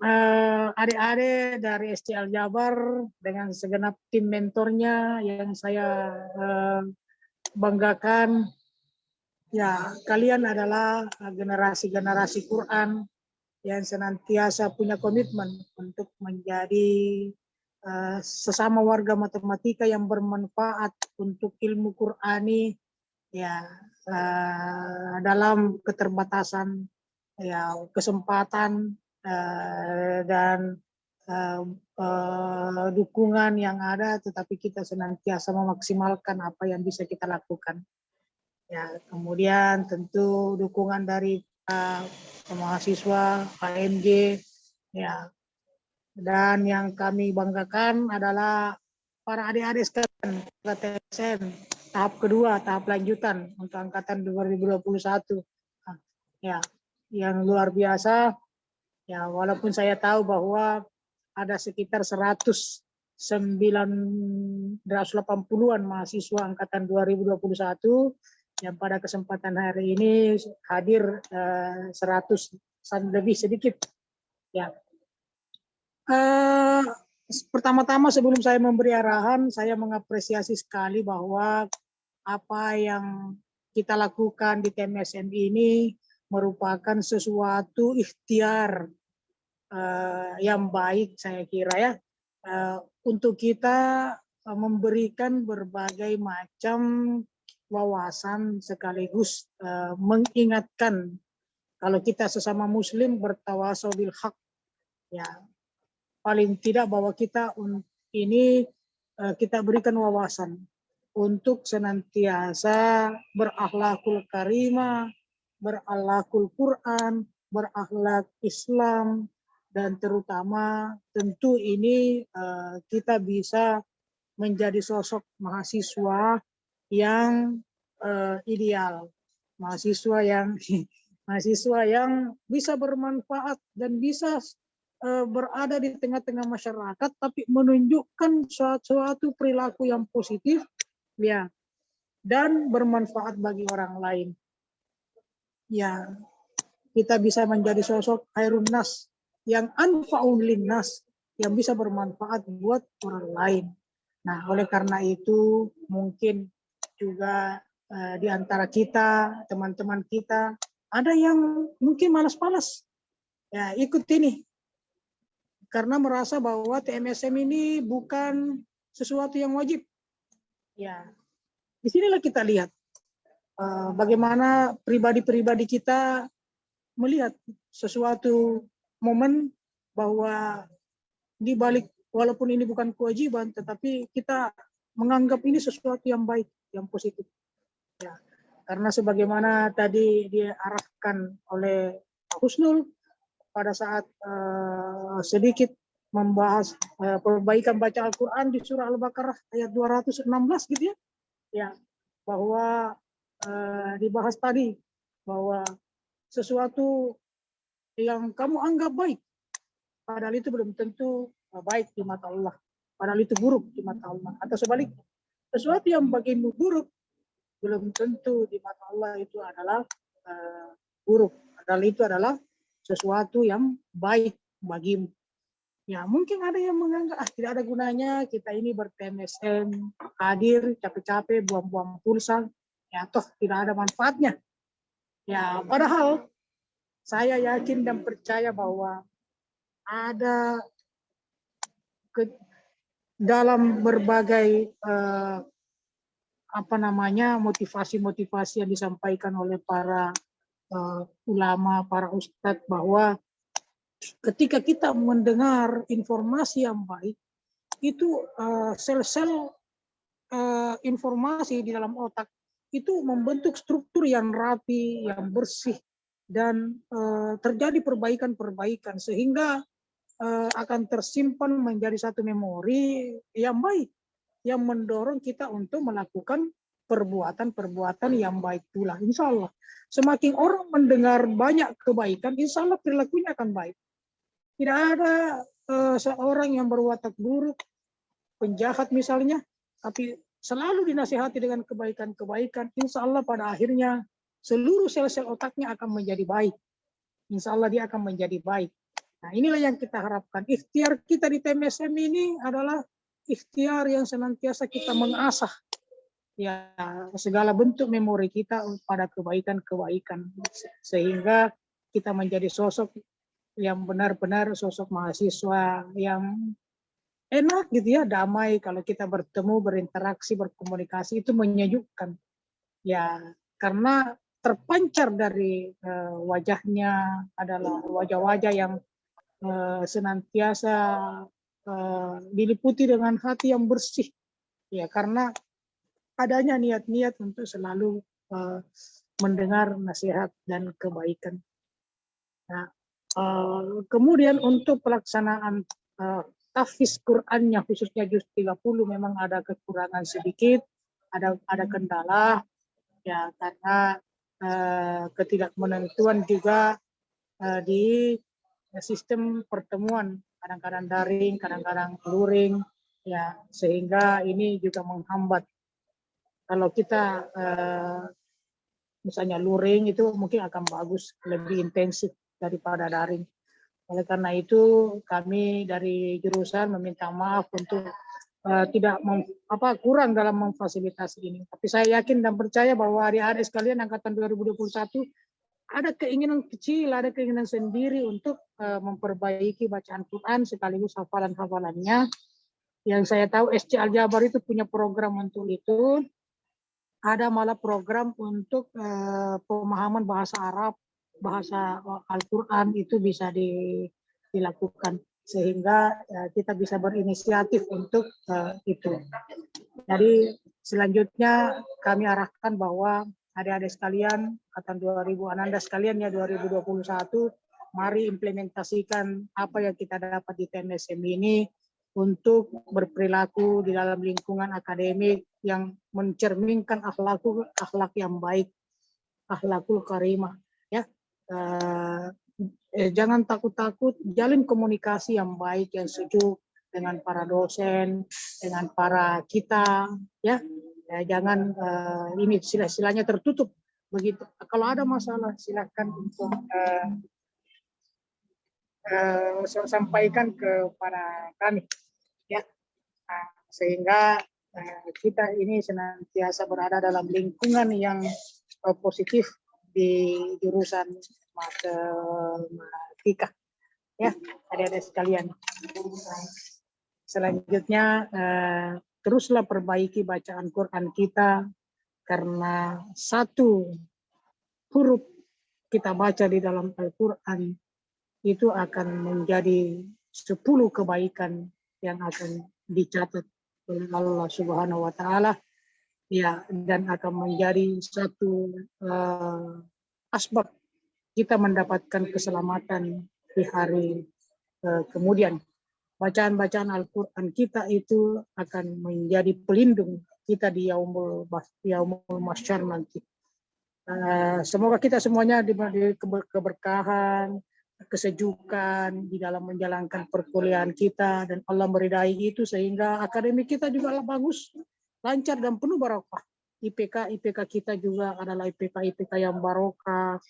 adik-adik dari STL Jabar dengan segenap tim mentornya yang saya banggakan, ya, kalian adalah generasi-generasi Quran yang senantiasa punya komitmen untuk menjadi sesama warga matematika yang bermanfaat untuk ilmu Qurani, ya, dalam keterbatasan ya kesempatan dan dukungan yang ada, tetapi kita senantiasa memaksimalkan apa yang bisa kita lakukan. Ya, kemudian tentu dukungan dari mahasiswa KMJ, ya, dan yang kami banggakan adalah para adik-adik sekalian TSM tahap kedua, tahap lanjutan untuk angkatan 2021, ya, yang luar biasa. Ya, walaupun saya tahu bahwa ada sekitar 180-an mahasiswa angkatan 2021 yang pada kesempatan hari ini hadir 100 lebih sedikit. Ya. Pertama-tama sebelum saya memberi arahan, saya mengapresiasi sekali bahwa apa yang kita lakukan di TMSM ini merupakan sesuatu ikhtiar yang baik, saya kira, ya, untuk kita memberikan berbagai macam wawasan sekaligus mengingatkan kalau kita sesama muslim bertawasau bil haq, ya, paling tidak bahwa kita ini kita berikan wawasan untuk senantiasa berakhlakul karimah, berakhlakul Quran, berakhlak Islam, dan terutama tentu ini kita bisa menjadi sosok mahasiswa yang ideal, mahasiswa yang bisa bermanfaat dan bisa berada di tengah-tengah masyarakat, tapi menunjukkan suatu perilaku yang positif, ya, dan bermanfaat bagi orang lain. Ya, kita bisa menjadi sosok khairun nas, yang anfa'un linnas, yang bisa bermanfaat buat orang lain. Nah, oleh karena itu mungkin juga di antara kita, teman-teman kita, ada yang mungkin malas-malas ya ikut ini karena merasa bahwa TMSM ini bukan sesuatu yang wajib. Ya, disinilah kita lihat bagaimana pribadi-pribadi kita melihat sesuatu momen bahwa di balik walaupun ini bukan kewajiban, tetapi kita menganggap ini sesuatu yang baik, yang positif. Ya, karena sebagaimana tadi diarahkan oleh Pak Husnul pada saat sedikit membahas perbaikan baca Al-Quran di surah Al-Baqarah ayat 216 gitu ya, ya bahwa dibahas tadi bahwa sesuatu yang kamu anggap baik, padahal itu belum tentu baik di mata Allah, padahal itu buruk di mata Allah, atau sebaliknya sesuatu yang bagimu buruk belum tentu di mata Allah itu adalah buruk, padahal itu adalah sesuatu yang baik bagimu. Ya, mungkin ada yang menganggap tidak ada gunanya kita ini ber-TMSM, hadir capek-capek buang-buang pulsa, ya toh tidak ada manfaatnya. Ya, padahal saya yakin dan percaya bahwa ada dalam berbagai motivasi-motivasi yang disampaikan oleh para ulama, para ustadz, bahwa ketika kita mendengar informasi yang baik, itu sel-sel informasi di dalam otak itu membentuk struktur yang rapi, yang bersih, dan terjadi perbaikan-perbaikan sehingga akan tersimpan menjadi satu memori yang baik, yang mendorong kita untuk melakukan perbuatan-perbuatan yang baik pula. Insya Allah, semakin orang mendengar banyak kebaikan, insya Allah perilakunya akan baik. Tidak ada seorang yang berwatak buruk, penjahat misalnya, tapi selalu dinasihati dengan kebaikan-kebaikan. Insya Allah pada akhirnya seluruh sel-sel otaknya akan menjadi baik. Insya Allah dia akan menjadi baik. Nah, inilah yang kita harapkan. Ikhtiar kita di TMSM ini adalah ikhtiar yang senantiasa kita mengasah ya segala bentuk memori kita pada kebaikan-kebaikan sehingga kita menjadi sosok yang benar-benar sosok mahasiswa yang enak gitu ya, damai. Kalau kita bertemu, berinteraksi, berkomunikasi itu menyejukkan ya, karena terpancar dari wajahnya adalah wajah-wajah yang senantiasa diliputi dengan hati yang bersih ya, karena adanya niat-niat untuk selalu mendengar nasihat dan kebaikan. Nah, kemudian untuk pelaksanaan tahfiz Qur'annya khususnya juz 30 memang ada kekurangan sedikit, ada kendala ya, karena ketidakmenentuan juga di sistem pertemuan, kadang-kadang daring, kadang-kadang luring ya, sehingga ini juga menghambat. Kalau kita misalnya luring itu mungkin akan bagus, lebih intensif daripada daring. Oleh karena itu kami dari jurusan meminta maaf untuk tidak kurang dalam memfasilitasi ini. Tapi saya yakin dan percaya bahwa adik-adik sekalian angkatan 2021 ada keinginan kecil, ada keinginan sendiri untuk memperbaiki bacaan Quran sekaligus hafalan-hafalannya. Yang saya tahu SC Al-Jabar itu punya program untuk itu. Ada malah program untuk pemahaman bahasa Arab, bahasa Al-Quran itu bisa dilakukan. Sehingga kita bisa berinisiatif untuk itu. Jadi selanjutnya kami arahkan bahwa adik-adik sekalian, angkatan 2000, Ananda sekalian ya 2021, mari implementasikan apa yang kita dapat di TMSM ini untuk berperilaku di dalam lingkungan akademik yang mencerminkan akhlak yang baik, akhlakul karimah ya. Jangan takut-takut, jalin komunikasi yang baik, yang sejuk dengan para dosen, dengan para kita, ya. Jangan ini istilah-istilahnya tertutup begitu. Kalau ada masalah silakan untuk sampaikan kepada kami, ya. Sehingga kita ini senantiasa berada dalam lingkungan yang positif di jurusan matematika, ya, adik-adik sekalian. Selanjutnya teruslah perbaiki bacaan Quran kita, karena satu huruf kita baca di dalam Al-Quran itu akan menjadi 10 kebaikan yang akan dicatat oleh Allah Subhanahu wa Ta'ala, ya, dan akan menjadi satu asbab kita mendapatkan keselamatan di hari kemudian. Bacaan-bacaan Al-Quran kita itu akan menjadi pelindung kita di yaumul mahsyar nanti. Semoga kita semuanya diberi keberkahan, kesejukan di dalam menjalankan perkuliahan kita, dan Allah meridai itu sehingga akademik kita juga bagus, lancar dan penuh barokah. IPK kita juga adalah IPK yang barokah,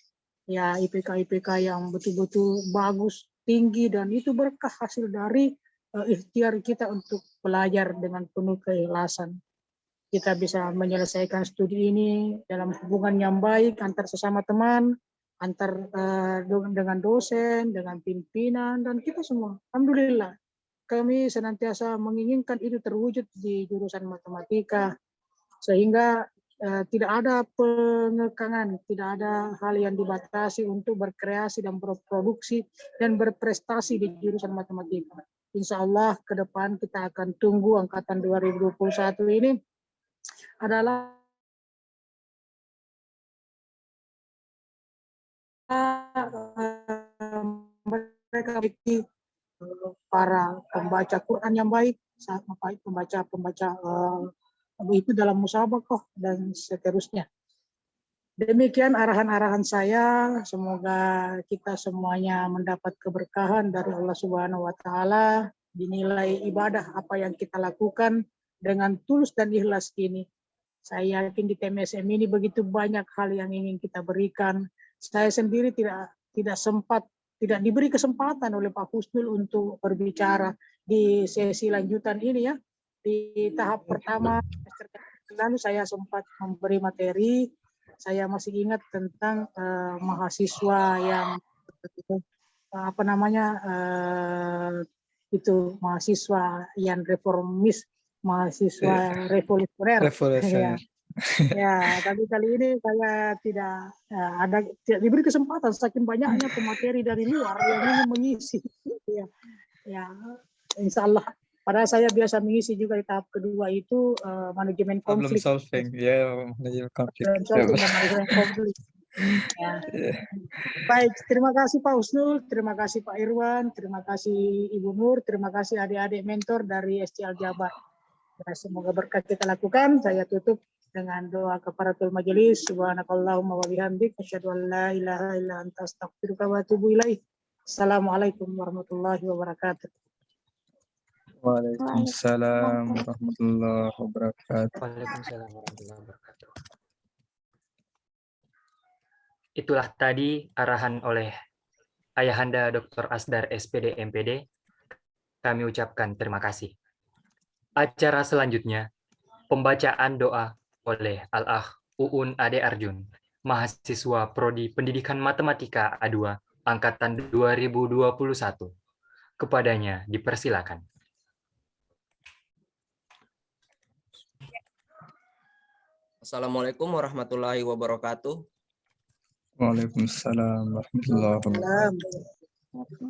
ya, IPK yang betul-betul bagus, tinggi, dan itu berkah hasil dari ikhtiar kita untuk belajar dengan penuh keikhlasan. Kita bisa menyelesaikan studi ini dalam hubungan yang baik antar sesama teman, antar dengan dosen, dengan pimpinan, dan kita semua. Alhamdulillah, kami senantiasa menginginkan itu terwujud di jurusan matematika, sehingga tidak ada pengekangan, tidak ada hal yang dibatasi untuk berkreasi dan berproduksi dan berprestasi di jurusan matematika. Insya Allah ke depan kita akan tunggu angkatan 2021 ini adalah mereka memiliki para pembaca Quran yang baik, pembaca itu dalam musabaqah dan seterusnya. Demikian arahan-arahan saya. Semoga kita semuanya mendapat keberkahan dari Allah Subhanahu wa Ta'ala, dinilai ibadah apa yang kita lakukan dengan tulus dan ikhlas ini. Saya yakin di TMSM ini begitu banyak hal yang ingin kita berikan. Saya sendiri tidak diberi kesempatan oleh Pak Husnul untuk berbicara di sesi lanjutan ini, ya. Di tahap pertama lalu saya sempat memberi materi. Saya masih ingat tentang mahasiswa yang mahasiswa yang reformis, mahasiswa revolusioner. Ya, tapi kali ini saya tidak diberi kesempatan, saking banyaknya pemateri dari luar yang ingin mengisi. Ya, insya Allah. Padahal saya biasa mengisi juga di tahap kedua itu manajemen konflik. Problem solving, manajemen konflik. Ya. Baik, terima kasih Pak Husnul, terima kasih Pak Irwan, terima kasih Ibu Nur, terima kasih adik-adik mentor dari SCL Jabar. Ya, semoga berkat kita lakukan. Saya tutup dengan doa kafaratul majelis. Subhanakallahumma wa bihamdik, asyhadu an la ilaha illa anta astaghfiruka wa atubu ilaik. Assalamualaikum warahmatullahi wabarakatuh. Waalaikumsalam warahmatullahi wabarakatuh. Waalaikumsalam warahmatullahi wabarakatuh. Itulah tadi arahan oleh Ayahanda Dr. Asdar SPD MPD. Kami ucapkan terima kasih. Acara selanjutnya, pembacaan doa oleh Al-Akh Uun Ade Arjun, mahasiswa Prodi Pendidikan Matematika A2, Angkatan 2021. Kepadanya dipersilakan. Assalamualaikum warahmatullahi wabarakatuh. Waalaikumsalam warahmatullahi wabarakatuh.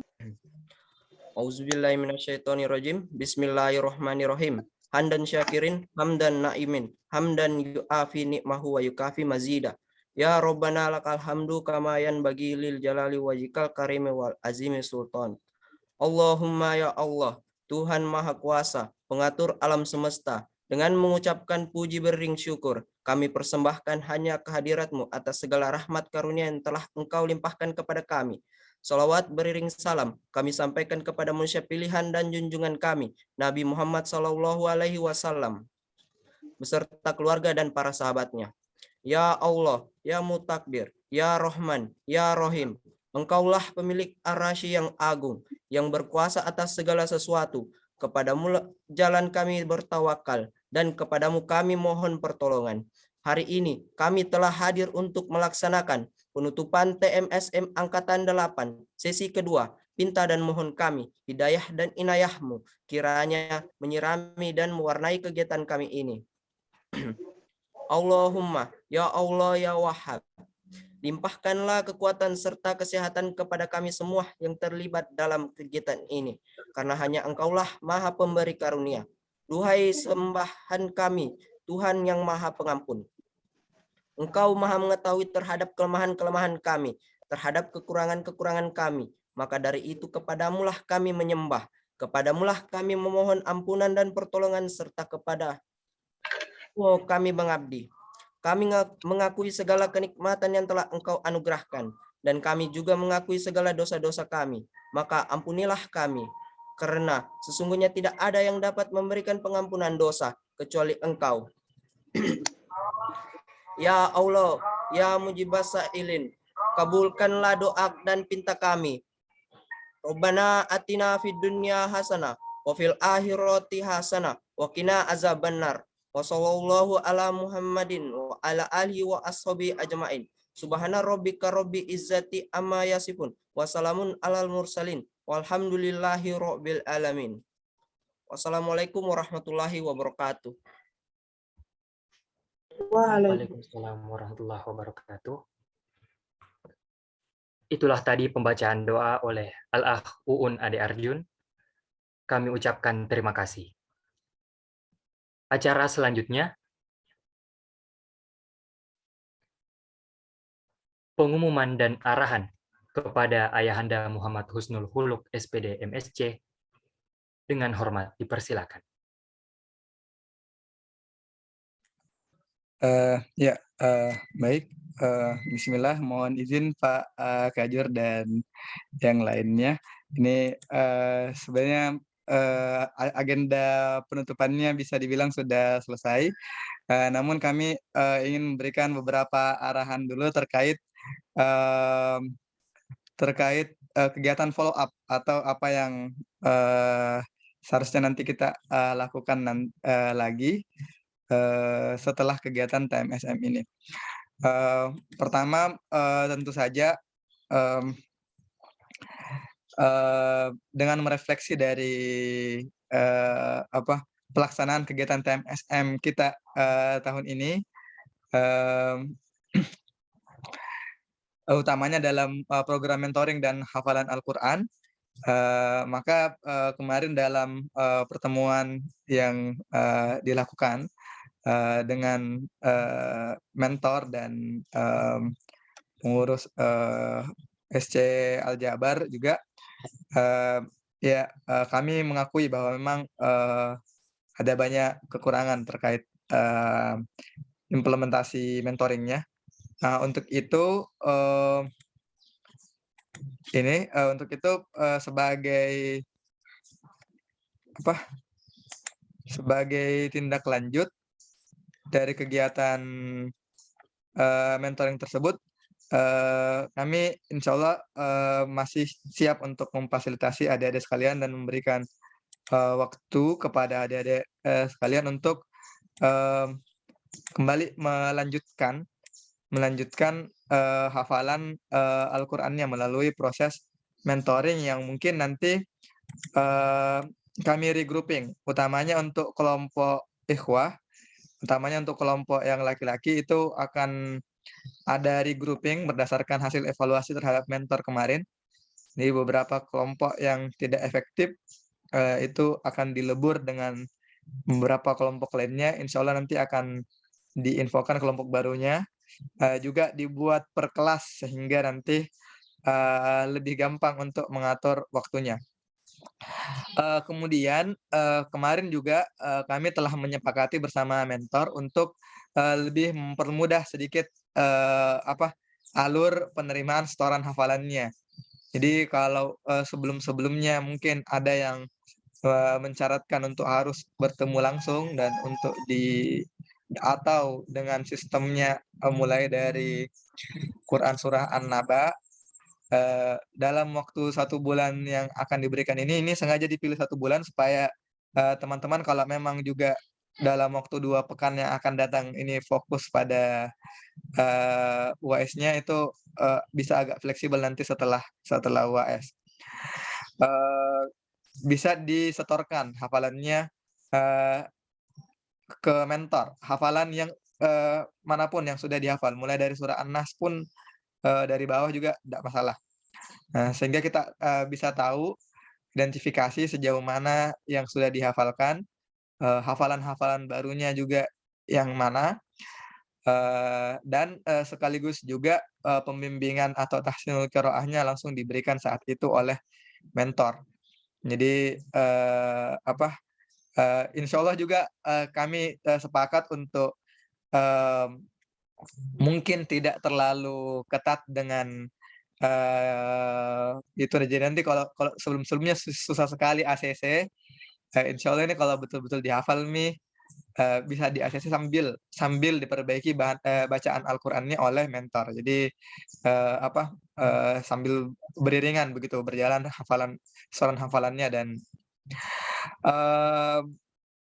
Auzubillahi minasyaitonirrajim. Bismillahirrahmanirrahim. Hamdan syakirin, hamdan naimin, hamdan yu'afi ni'mahu wa yukafi mazida. Ya Rabbana lakal hamdu kama yanbaghi lil jalali wajhikal karimi wal azimi sultan. Allahumma ya Allah, Tuhan Maha Kuasa, pengatur alam semesta, dengan mengucapkan puji bering syukur, kami persembahkan hanya kehadirat-Mu atas segala rahmat karunia yang telah Engkau limpahkan kepada kami. Salawat beriring salam kami sampaikan kepada manusia pilihan dan junjungan kami, Nabi Muhammad SAW, beserta keluarga dan para sahabatnya. Ya Allah, Ya Mutakbir, Ya Rahman, Ya Rahim, Engkaulah pemilik Ar-Rasy yang agung, yang berkuasa atas segala sesuatu. Kepadamu jalan kami bertawakal, dan kepadamu kami mohon pertolongan. Hari ini kami telah hadir untuk melaksanakan penutupan TMSM Angkatan 8, sesi kedua. Pinta dan mohon kami, hidayah dan inayahmu, kiranya menyirami dan mewarnai kegiatan kami ini. Allahumma, Ya Allah, Ya Wahhab, limpahkanlah kekuatan serta kesehatan kepada kami semua yang terlibat dalam kegiatan ini, karena hanya Engkaulah Maha Pemberi Karunia. Duhai sembahan kami, Tuhan yang Maha Pengampun. Engkau Maha mengetahui terhadap kelemahan-kelemahan kami, terhadap kekurangan-kekurangan kami. Maka dari itu kepadamulah kami menyembah, kepadamulah kami memohon ampunan dan pertolongan, serta kepada kami mengabdi. Kami mengakui segala kenikmatan yang telah Engkau anugerahkan, dan kami juga mengakui segala dosa-dosa kami. Maka ampunilah kami, karena sesungguhnya tidak ada yang dapat memberikan pengampunan dosa kecuali Engkau. Ya Allah, Ya Mujibas Sa'ilin, kabulkanlah doa dan pinta kami. Rabbana atina fid dunya hasanah wa fil akhirati hasanah wa qina azabannar. Wa sallallahu ala Muhammadin wa ala alihi wa ashabi ajmain. Subhana rabbika rabbil izzati amma yasifun wa salamun alal mursalin walhamdulillahi rabbil alamin. Wassalamualaikum warahmatullahi wabarakatuh. Waalaikumsalam warahmatullahi wabarakatuh. Itulah tadi pembacaan doa oleh Al-Akh Uun Ade Arjun. Kami ucapkan terima kasih. Acara selanjutnya, pengumuman dan arahan kepada Ayahanda Muhammad Husnul Huluk SPD MSC. Dengan hormat dipersilakan. Baik. Bismillah, mohon izin Pak Kajur dan yang lainnya. Ini sebenarnya agenda penutupannya bisa dibilang sudah selesai. Namun kami ingin memberikan beberapa arahan dulu terkait kegiatan follow up atau apa yang seharusnya nanti kita lakukan lagi setelah kegiatan TMSM ini. Pertama, tentu saja dengan merefleksi dari pelaksanaan kegiatan TMSM kita tahun ini, utamanya dalam program mentoring dan hafalan Al-Quran. Maka kemarin dalam pertemuan yang dilakukan dengan mentor dan pengurus SC Al-Jabar juga, kami mengakui bahwa memang ada banyak kekurangan terkait implementasi mentoringnya. Nah, untuk itu sebagai tindak lanjut dari kegiatan mentoring tersebut, kami insya Allah masih siap untuk memfasilitasi adik-adik sekalian dan memberikan waktu kepada adik-adik sekalian untuk kembali melanjutkan hafalan Al-Qur'annya melalui proses mentoring yang mungkin nanti kami regrouping, utamanya untuk kelompok ikhwah, utamanya untuk kelompok yang laki-laki itu akan ada regrouping berdasarkan hasil evaluasi terhadap mentor kemarin. Di beberapa kelompok yang tidak efektif itu akan dilebur dengan beberapa kelompok lainnya. Insya Allah nanti akan diinfokan kelompok barunya. Juga dibuat per kelas sehingga nanti lebih gampang untuk mengatur waktunya. Kemudian kemarin juga kami telah menyepakati bersama mentor untuk lebih mempermudah sedikit alur penerimaan setoran hafalannya. Jadi kalau sebelum-sebelumnya mungkin ada yang mencaratkan untuk harus bertemu langsung dan untuk atau dengan sistemnya mulai dari Quran surah An-Naba dalam waktu 1 bulan yang akan diberikan ini sengaja dipilih 1 bulan supaya teman-teman kalau memang juga dalam waktu 2 pekan yang akan datang ini fokus pada UAS-nya itu bisa agak fleksibel nanti setelah UAS. Bisa disetorkan hafalannya ke mentor, hafalan yang manapun yang sudah dihafal, mulai dari surah An-Nas pun dari bawah juga tidak masalah. Nah, sehingga kita bisa tahu identifikasi sejauh mana yang sudah dihafalkan, hafalan-hafalan barunya juga yang mana, dan sekaligus juga pembimbingan atau tahsinul qiraahnya langsung diberikan saat itu oleh mentor. Jadi insya Allah juga kami sepakat untuk mungkin tidak terlalu ketat dengan itu. Jadi nanti kalau sebelum-sebelumnya susah sekali ACC, insya Allah ini kalau betul-betul dihafal nih bisa di ACC sambil diperbaiki bacaan Al-Qur'annya oleh mentor. Jadi sambil beriringan begitu berjalan hafalannya dan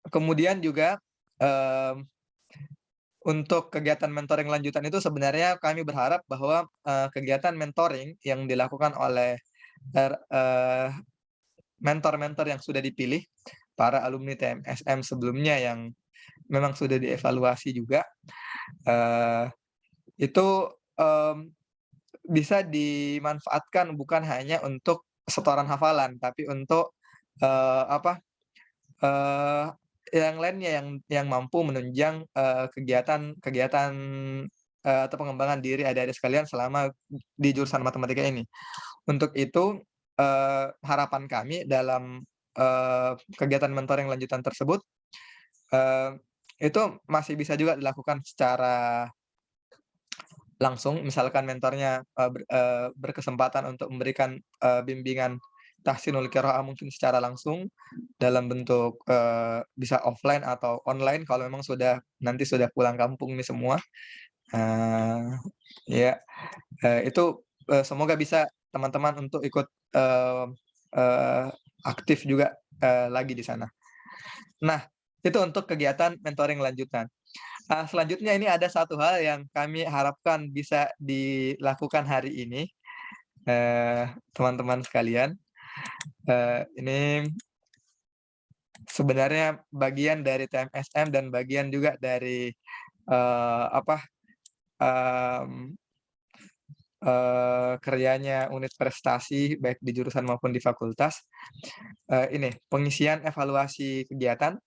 kemudian juga untuk kegiatan mentoring lanjutan itu sebenarnya kami berharap bahwa kegiatan mentoring yang dilakukan oleh mentor-mentor yang sudah dipilih, para alumni TMSM sebelumnya yang memang sudah dievaluasi juga, itu bisa dimanfaatkan bukan hanya untuk setoran hafalan, tapi untuk yang lainnya yang mampu menunjang kegiatan atau pengembangan diri adik-adik sekalian selama di jurusan matematika ini. Untuk itu harapan kami dalam kegiatan mentoring lanjutan tersebut itu masih bisa juga dilakukan secara langsung, misalkan mentornya berkesempatan untuk memberikan bimbingan tahsinul qiraah mungkin secara langsung dalam bentuk bisa offline atau online kalau memang nanti sudah pulang kampung nih semua. Ya, itu semoga bisa teman-teman untuk ikut aktif juga lagi di sana. Nah, itu untuk kegiatan mentoring lanjutan. Selanjutnya ini ada satu hal yang kami harapkan bisa dilakukan hari ini, teman-teman sekalian. Ini sebenarnya bagian dari TMSM dan bagian juga dari kerjanya unit prestasi baik di jurusan maupun di fakultas. Ini pengisian evaluasi kegiatan.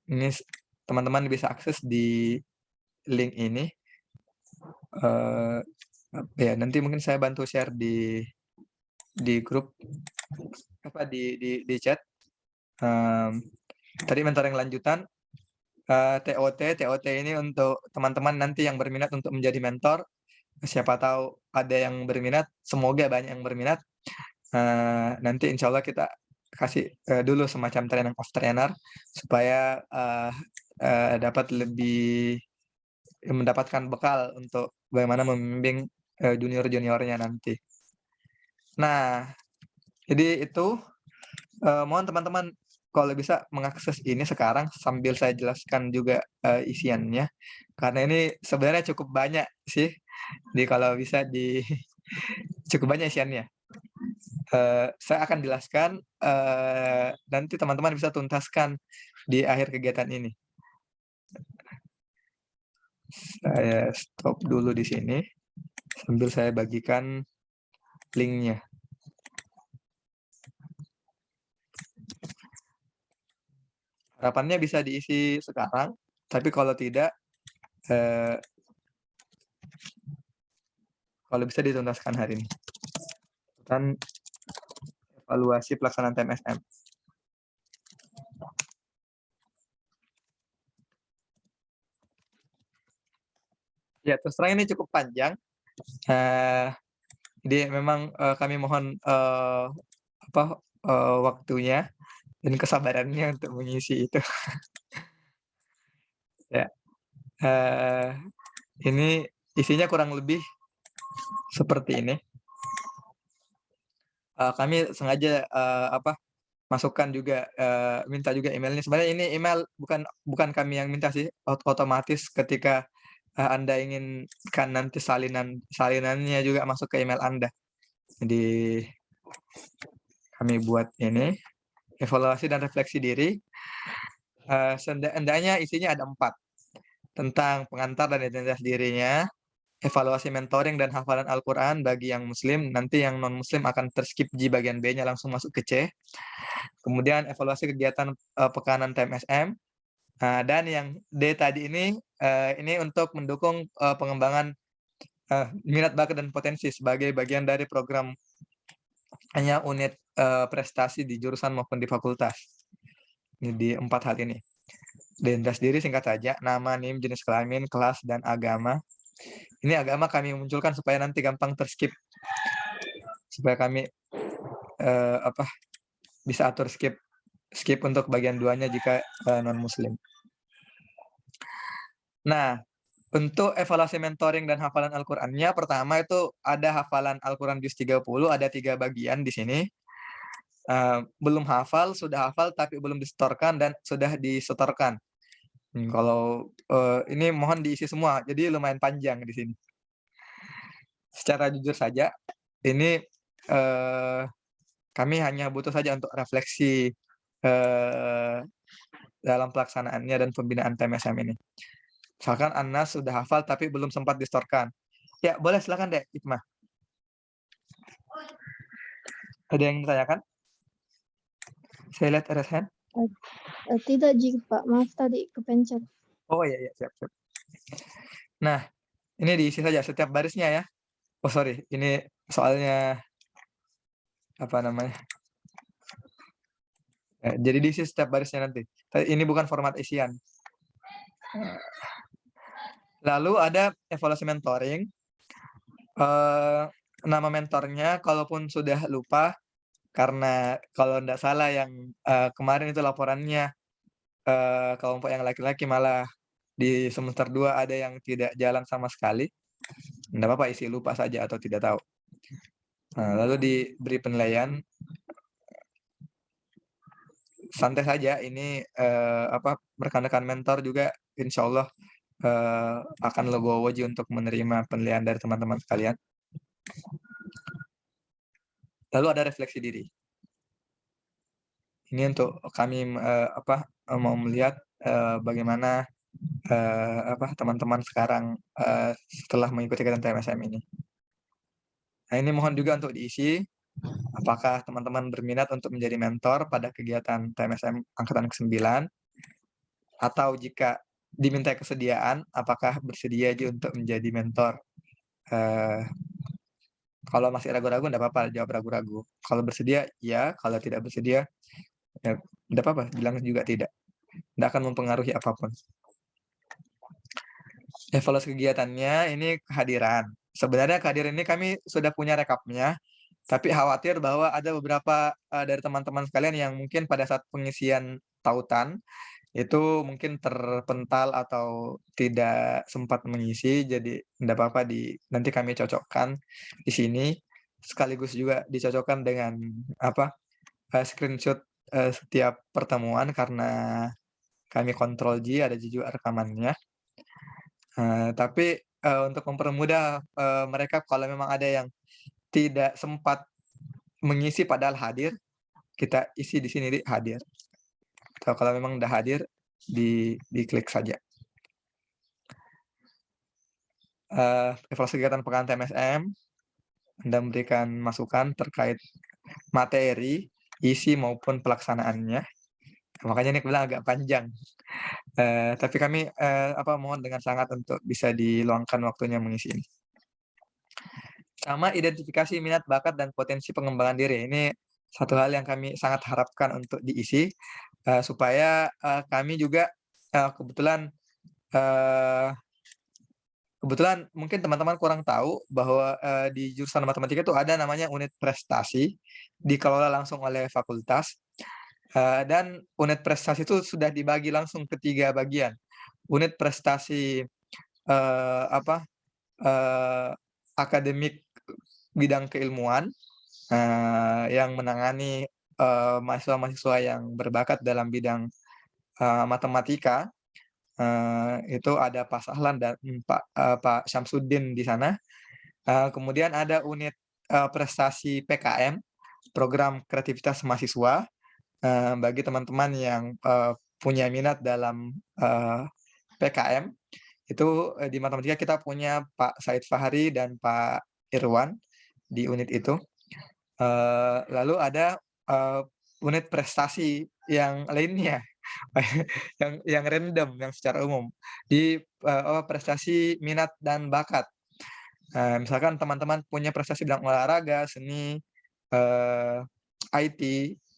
Ini teman-teman bisa akses di link ini. Ya nanti mungkin saya bantu share di grup di chat. Tadi mentoring lanjutan, TOT ini untuk teman-teman nanti yang berminat untuk menjadi mentor. Siapa tahu ada yang berminat, semoga banyak yang berminat. Nanti insya Allah kita kasih dulu semacam training of trainer supaya dapat lebih mendapatkan bekal untuk bagaimana membimbing junior-juniornya nanti. Nah, jadi itu mohon teman-teman kalau bisa mengakses ini sekarang sambil saya jelaskan juga isiannya, karena ini sebenarnya cukup banyak sih. Jadi kalau bisa cukup banyak isiannya. Saya akan jelaskan, nanti teman-teman bisa tuntaskan di akhir kegiatan ini. Saya stop dulu di sini sambil saya bagikan linknya. Harapannya bisa diisi sekarang, tapi kalau tidak, kalau bisa dituntaskan hari ini. Dan evaluasi pelaksanaan TMSM. Ya, terus terang ini cukup panjang. Jadi memang kami mohon waktunya dan kesabarannya untuk mengisi itu. Ya, ini isinya kurang lebih seperti ini. Kami sengaja masukkan juga minta juga emailnya. Sebenarnya ini email bukan kami yang minta sih, otomatis ketika Anda inginkan nanti salinannya juga masuk ke email Anda. Jadi kami buat ini evaluasi dan refleksi diri. Hendaknya isinya ada 4 tentang pengantar dan identitas dirinya, evaluasi mentoring dan hafalan Al-Quran bagi yang Muslim. Nanti yang non-Muslim akan terskip di bagian B-nya, langsung masuk ke C. Kemudian evaluasi kegiatan pekanan TMSM. Dan yang D tadi ini untuk mendukung pengembangan minat bakat dan potensi sebagai bagian dari program hanya unit prestasi di jurusan maupun di fakultas. Ini di 4 hal ini. Identitas diri singkat saja, nama, NIM, jenis kelamin, kelas, dan agama. Ini agama kami munculkan supaya nanti gampang terskip. Supaya kami bisa atur skip untuk bagian 2-nya jika non-Muslim. Nah, untuk evaluasi mentoring dan hafalan Al-Qur'annya, pertama itu ada hafalan Al-Qur'an juz 30, ada 3 bagian di sini. Belum hafal, sudah hafal, tapi belum disetorkan, dan sudah disetorkan. Kalau ini mohon diisi semua, jadi lumayan panjang di sini. Secara jujur saja, ini kami hanya butuh saja untuk refleksi dalam pelaksanaannya dan pembinaan TMSM ini. Misalkan Anas sudah hafal tapi belum sempat distorkan. Ya, boleh silakan Dek, Hikmah. Ada yang ditanyakan? Saya lihat raise hand. Tidak, Jik, Pak. Maaf tadi kepencet. Oh iya, siap. Nah, ini diisi saja setiap barisnya ya. Oh sorry, ini soalnya apa namanya? Jadi diisi setiap barisnya nanti. Ini bukan format isian. Lalu ada evaluasi mentoring. Nama mentornya, kalaupun sudah lupa, karena kalau tidak salah yang kemarin itu laporannya kelompok yang laki-laki malah di semester 2 ada yang tidak jalan sama sekali. Tidak apa-apa, isi lupa saja atau tidak tahu. Lalu diberi penilaian. Santai saja, ini rekan-rekan mentor juga insya Allah akan legowo untuk menerima penilaian dari teman-teman sekalian. Lalu ada refleksi diri. Ini untuk kami mau melihat bagaimana teman-teman sekarang setelah mengikuti kegiatan TMSM ini. Nah, ini mohon juga untuk diisi. Apakah teman-teman berminat untuk menjadi mentor pada kegiatan TMSM angkatan ke-9? Atau jika diminta kesediaan, apakah bersedia untuk menjadi mentor? Kalau masih ragu-ragu, tidak apa-apa, jawab ragu-ragu. Kalau bersedia, ya. Kalau tidak bersedia, ya, tidak apa-apa, bilang juga tidak. Tidak akan mempengaruhi apapun. Evaluasi kegiatannya, ini kehadiran. Sebenarnya kehadiran ini kami sudah punya rekapnya, tapi khawatir bahwa ada beberapa dari teman-teman sekalian yang mungkin pada saat pengisian tautan, itu mungkin terpental atau tidak sempat mengisi, jadi tidak apa-apa nanti kami cocokkan di sini, sekaligus juga dicocokkan dengan screenshot setiap pertemuan karena kami kontrol G, ada juga rekamannya. Tapi untuk mempermudah mereka, kalau memang ada yang tidak sempat mengisi padahal hadir, kita isi di sini hadir. Atau kalau memang udah hadir, diklik saja. Evaluasi kegiatan pekan TMSM, Anda memberikan masukan terkait materi, isi maupun pelaksanaannya. Makanya ini bilang agak panjang. Tapi kami mohon dengan sangat untuk bisa diluangkan waktunya mengisi ini. Sama identifikasi minat bakat dan potensi pengembangan diri. Ini satu hal yang kami sangat harapkan untuk diisi supaya kami juga kebetulan kebetulan mungkin teman-teman kurang tahu bahwa di jurusan matematika itu ada namanya unit prestasi, dikelola langsung oleh fakultas, dan unit prestasi itu sudah dibagi langsung ke 3 bagian. Unit prestasi apa akademik bidang keilmuan yang menangani mahasiswa-mahasiswa yang berbakat dalam bidang matematika. Itu ada Pak Sahlan dan Pak Syamsuddin di sana. Kemudian ada unit prestasi PKM, program kreativitas mahasiswa, bagi teman-teman yang punya minat dalam PKM. Itu di matematika kita punya Pak Said Fahri dan Pak Irwan di unit itu. Lalu ada unit prestasi yang lainnya, yang random, yang secara umum di prestasi minat dan bakat. Misalkan teman-teman punya prestasi bidang olahraga, seni, IT,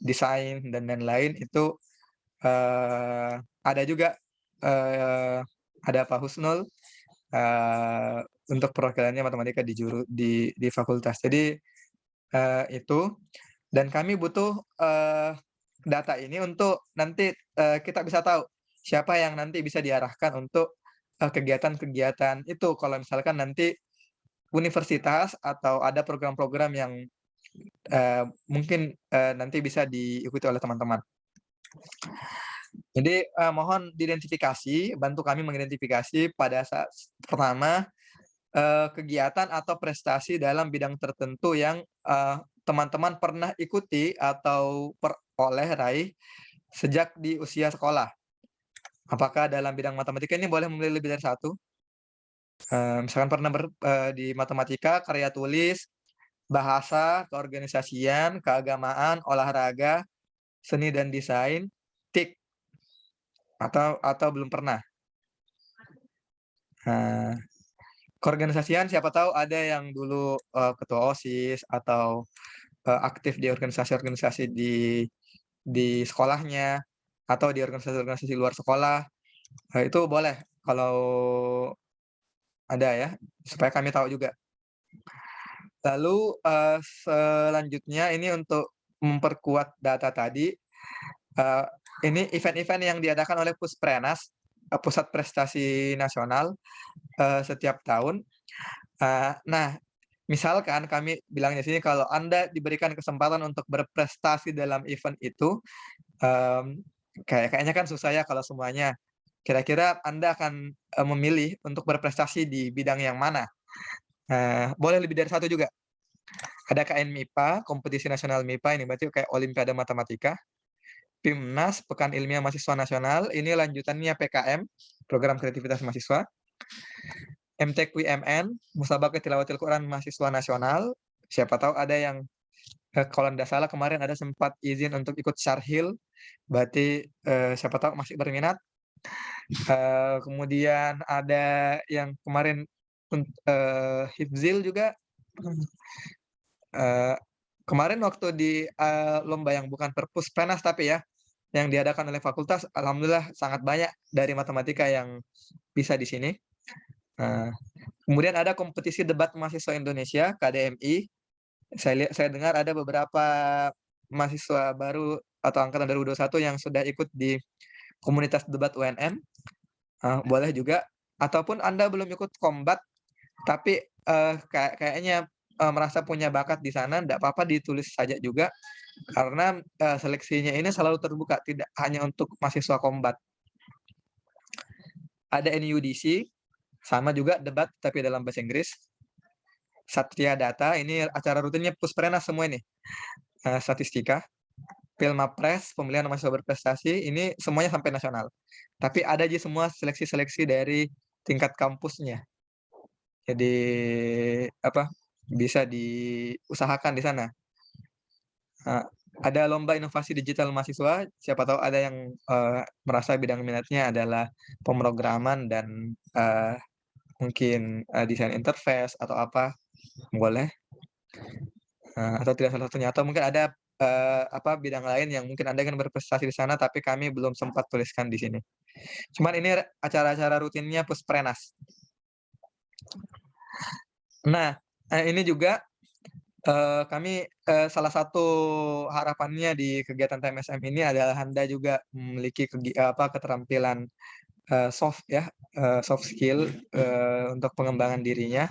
desain, dan lain-lain, itu ada juga ada Pak Husnul untuk perwakilannya matematika di fakultas. Jadi itu, dan kami butuh data ini untuk nanti kita bisa tahu siapa yang nanti bisa diarahkan untuk kegiatan-kegiatan itu. Kalau misalkan nanti universitas atau ada program-program yang mungkin nanti bisa diikuti oleh teman-teman. Jadi mohon diidentifikasi, bantu kami mengidentifikasi pada saat pertama kegiatan atau prestasi dalam bidang tertentu yang teman-teman pernah ikuti atau peroleh raih sejak di usia sekolah. Apakah dalam bidang matematika ini boleh memilih lebih dari satu? Misalkan pernah di matematika, karya tulis, bahasa, keorganisasian, keagamaan, olahraga, seni dan desain, tik, atau belum pernah. Keorganisasian siapa tahu ada yang dulu ketua OSIS atau aktif di organisasi-organisasi di sekolahnya atau di organisasi-organisasi luar sekolah. Itu boleh kalau ada ya, supaya kami tahu juga. Lalu selanjutnya ini untuk memperkuat data tadi, ini event-event yang diadakan oleh Pusprenas, Pusat Prestasi Nasional, setiap tahun. Nah, misalkan kami bilangnya di sini kalau Anda diberikan kesempatan untuk berprestasi dalam event itu, kayaknya kan susah ya kalau semuanya. Kira-kira Anda akan memilih untuk berprestasi di bidang yang mana? Boleh lebih dari satu juga. Ada KN MIPA, Kompetisi Nasional MIPA, ini berarti kayak Olimpiade Matematika. PIMNAS, Pekan Ilmiah Mahasiswa Nasional, ini lanjutannya PKM, Program Kreativitas Mahasiswa. MTQMN, Musabaqah Tilawatil Quran Mahasiswa Nasional. Siapa tahu ada yang, kalau tidak salah kemarin ada sempat izin untuk ikut Syarhil, berarti siapa tahu masih berminat. Kemudian ada yang kemarin Hifzil juga. Kemarin waktu di lomba yang bukan Pusprenas tapi ya, yang diadakan oleh fakultas, alhamdulillah sangat banyak dari matematika yang bisa di sini. Kemudian ada kompetisi debat mahasiswa Indonesia KDMI. Saya dengar ada beberapa mahasiswa baru atau angkatan 2021 yang sudah ikut di komunitas debat UNM. Boleh juga, ataupun Anda belum ikut kombat tapi kayaknya merasa punya bakat di sana, tidak apa-apa ditulis saja juga, karena seleksinya ini selalu terbuka, tidak hanya untuk mahasiswa kombat. Ada NUDC, sama juga debat tapi dalam bahasa Inggris. Satria Data, ini acara rutinnya Pusprenas semua ini. Statistika. Pilmapres, pemilihan mahasiswa berprestasi, ini semuanya sampai nasional. Tapi ada aja semua seleksi-seleksi dari tingkat kampusnya. Jadi bisa diusahakan di sana. Ada lomba inovasi digital mahasiswa, siapa tahu ada yang merasa bidang minatnya adalah pemrograman dan mungkin desain interface atau apa, boleh. Atau tidak salah satunya, atau mungkin ada bidang lain yang mungkin Anda ingin berprestasi di sana tapi kami belum sempat tuliskan di sini. Cuman ini acara-acara rutinnya Pusprenas. Nah, ini juga kami salah satu harapannya di kegiatan TMSM ini adalah Anda juga memiliki keterampilan soft ya, soft skill untuk pengembangan dirinya.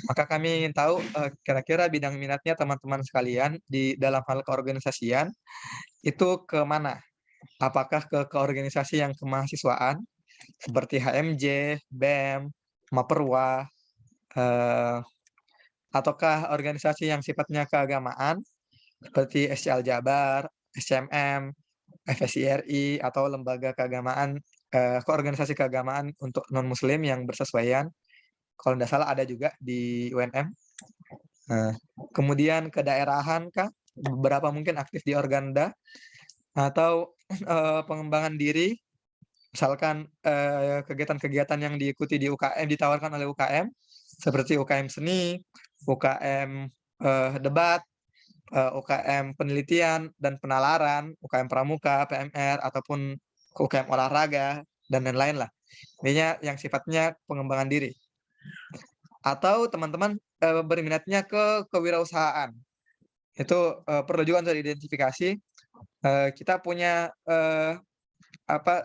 Maka kami ingin tahu kira-kira bidang minatnya teman-teman sekalian di dalam hal keorganisasian itu ke mana? Apakah ke keorganisasi yang kemahasiswaan seperti HMJ, BEM, Maperwa, ataukah organisasi yang sifatnya keagamaan seperti SC Al-Jabar, SCMM, FSIRI, atau lembaga keagamaan, keorganisasi keagamaan untuk non-muslim yang bersesuaian. Kalau tidak salah ada juga di UNM. Kemudian kedaerahan kah? Beberapa mungkin aktif di Organda, atau pengembangan diri, misalkan kegiatan-kegiatan yang diikuti di UKM, ditawarkan oleh UKM, seperti UKM seni, UKM debat, UKM penelitian dan penalaran, UKM pramuka, PMR, ataupun UKM olahraga, dan lain-lain lah. Intinya yang sifatnya pengembangan diri. Atau teman-teman berminatnya ke kewirausahaan. Itu perlu juga untuk diidentifikasi. Kita punya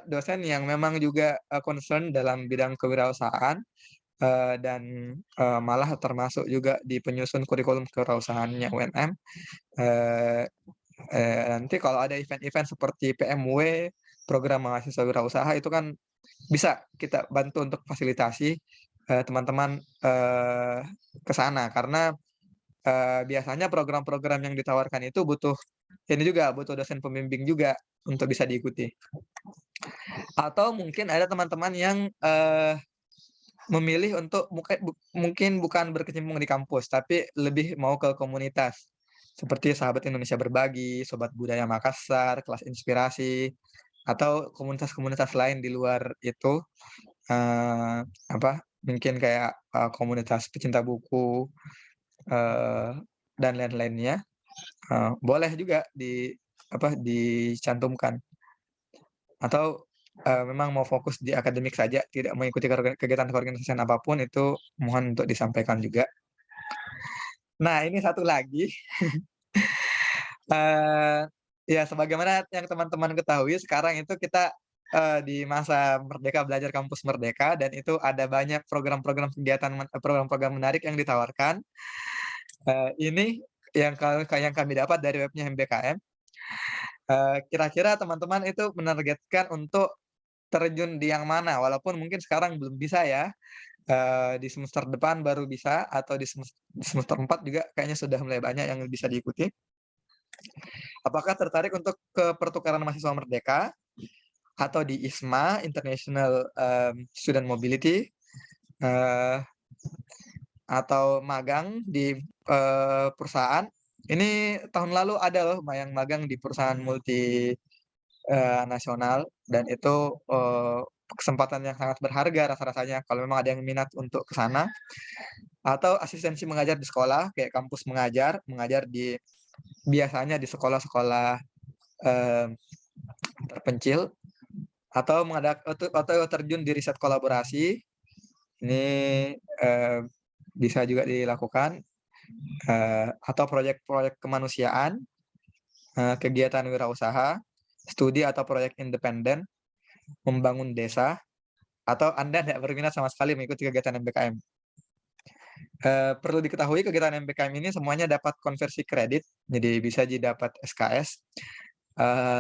dosen yang memang juga concern dalam bidang kewirausahaan, dan malah termasuk juga di penyusun kurikulum kewirausahaannya UNM. Nanti kalau ada event-event seperti PMW, program mahasiswa wirausaha, itu kan bisa kita bantu untuk fasilitasi teman-teman ke sana, karena biasanya program-program yang ditawarkan itu butuh dosen pembimbing juga untuk bisa diikuti. Atau mungkin ada teman-teman yang memilih untuk mungkin bukan berkecimpung di kampus, tapi lebih mau ke komunitas. Seperti Sahabat Indonesia Berbagi, Sobat Budaya Makassar, Kelas Inspirasi, atau komunitas-komunitas lain di luar itu. Mungkin kayak komunitas pecinta buku, dan lain-lainnya. Boleh juga dicantumkan. Atau memang mau fokus di akademik saja, tidak mengikuti kegiatan keorganisasian apapun, itu mohon untuk disampaikan juga. Nah, ini satu lagi. Ya, sebagaimana yang teman-teman ketahui, sekarang itu kita di masa Merdeka Belajar Kampus Merdeka, dan itu ada banyak program-program kegiatan, program-program menarik yang ditawarkan. Ini yang kami dapat dari webnya MBKM. Kira-kira teman-teman itu menargetkan untuk terjun di yang mana? Walaupun mungkin sekarang belum bisa ya, di semester depan baru bisa, atau di semester 4 juga kayaknya sudah mulai banyak yang bisa diikuti. Apakah tertarik untuk ke pertukaran mahasiswa merdeka, atau di ISMA, International Student Mobility, atau magang di perusahaan? Ini tahun lalu ada loh yang magang di perusahaan multi nasional, dan itu kesempatan yang sangat berharga rasa-rasanya kalau memang ada yang minat untuk ke sana. Atau asistensi mengajar di sekolah, kayak kampus mengajar biasanya di sekolah-sekolah terpencil, atau terjun di riset kolaborasi. Ini bisa juga dilakukan, atau proyek-proyek kemanusiaan, kegiatan wirausaha, studi atau proyek independen, membangun desa, atau Anda tidak berminat sama sekali mengikuti kegiatan MBKM. Perlu diketahui kegiatan MBKM ini semuanya dapat konversi kredit, jadi bisa dapat SKS.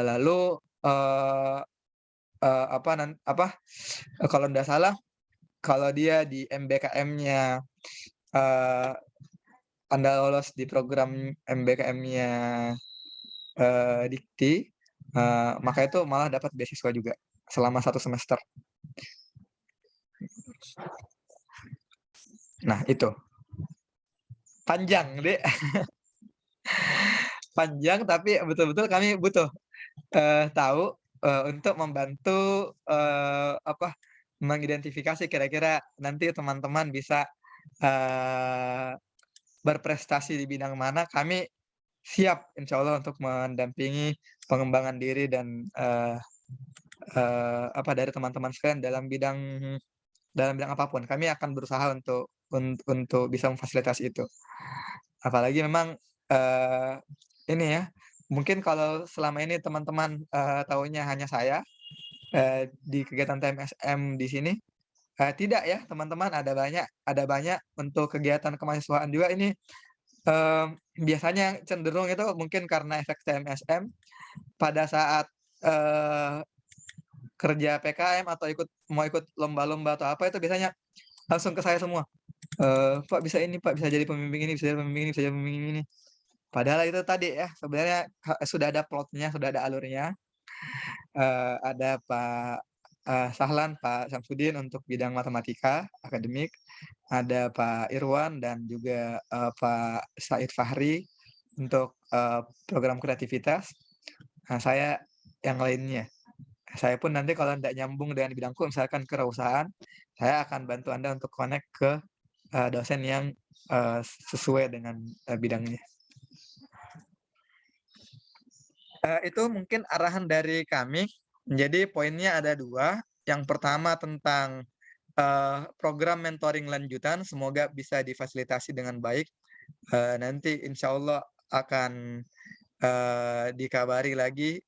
Lalu kalau tidak salah, kalau dia di MBKM-nya Anda lolos di program MBKM-nya Dikti, maka itu malah dapat beasiswa juga selama 1 semester. Nah, itu. Panjang, Dek. Panjang, tapi betul-betul kami butuh tahu untuk membantu mengidentifikasi kira-kira nanti teman-teman bisa berprestasi di bidang mana. Kami siap insya Allah untuk mendampingi pengembangan diri dan dari teman-teman sekalian dalam bidang apapun. Kami akan berusaha untuk untuk bisa memfasilitasi itu. Apalagi memang ini ya, mungkin kalau selama ini teman-teman tahunya hanya saya di kegiatan TMSM di sini, tidak ya teman-teman, ada banyak untuk kegiatan kemahasiswaan juga ini. Biasanya cenderung itu mungkin karena efek TMSM pada saat kerja PKM atau mau ikut lomba-lomba atau apa itu biasanya langsung ke saya semua. Pak bisa ini, Pak bisa jadi pembimbing ini, bisa jadi pembimbing ini, bisa jadi pembimbing ini. Padahal itu tadi ya sebenarnya sudah ada plotnya, sudah ada alurnya. Ada Pak Sahlan, Pak Syamsuddin untuk bidang matematika akademik, ada Pak Irwan dan juga Pak Said Fahri untuk program kreativitas. Nah, saya yang lainnya. Saya pun nanti kalau tidak nyambung dengan bidangku, misalkan kewirausahaan, saya akan bantu Anda untuk connect ke dosen yang sesuai dengan bidangnya. Itu mungkin arahan dari kami. Jadi poinnya ada 2. Yang pertama tentang program mentoring lanjutan, semoga bisa difasilitasi dengan baik. Nanti insya Allah akan dikabari lagi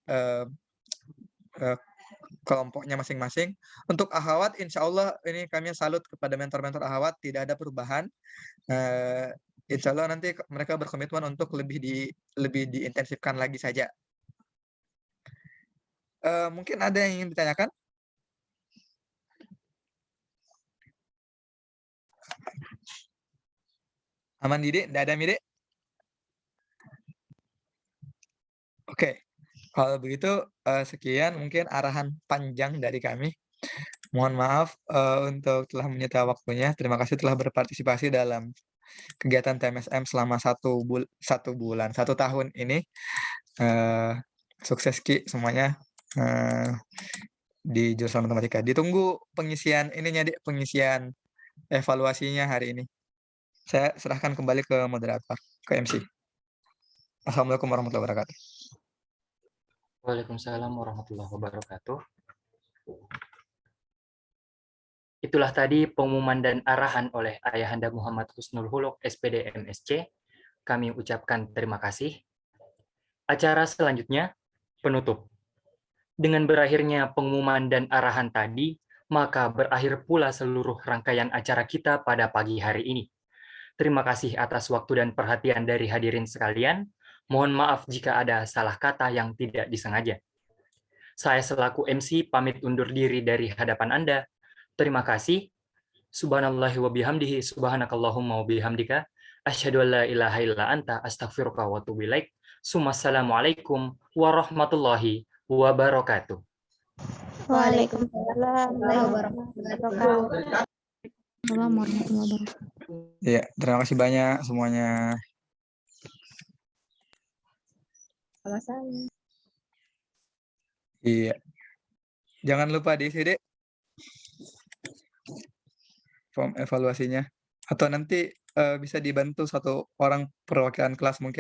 kelompoknya masing-masing. Untuk akhwat, insya Allah ini kami salut kepada mentor-mentor akhwat, tidak ada perubahan. Insya Allah nanti mereka berkomitmen untuk lebih diintensifkan lagi saja. Mungkin ada yang ingin ditanyakan? Aman Dide? Tidak ada Mide? Oke. Kalau begitu sekian mungkin arahan panjang dari kami. Mohon maaf untuk telah menyita waktunya. Terima kasih telah berpartisipasi dalam kegiatan TMSM selama 1 tahun ini. Sukses Ki semuanya di jurusan matematika. Ditunggu pengisian ininya, Dik, pengisian evaluasinya hari ini. Saya serahkan kembali ke moderator, ke MC. Assalamualaikum warahmatullahi wabarakatuh. Waalaikumsalam warahmatullahi wabarakatuh. Itulah tadi pengumuman dan arahan oleh Ayahanda Muhammad Husnul Huluk, SPD MSc. Kami ucapkan terima kasih. Acara selanjutnya, penutup. Dengan berakhirnya pengumuman dan arahan tadi, maka berakhir pula seluruh rangkaian acara kita pada pagi hari ini. Terima kasih atas waktu dan perhatian dari hadirin sekalian. Mohon maaf jika ada salah kata yang tidak disengaja. Saya selaku MC pamit undur diri dari hadapan Anda. Terima kasih. Subhanallahi wa bihamdihi, subhanakallahumma wa bihamdika, asyhadu an la ilaha illa anta, astaghfiruka wa atubu ilaik. Assalamualaikum warahmatullahi wabarakatuh. Waalaikumsalam warahmatullahi wabarakatuh. Iya, terima kasih banyak semuanya. Sama-sama. Iya. Jangan lupa diisi, Dek, form evaluasinya. Atau nanti bisa dibantu 1 orang perwakilan kelas mungkin.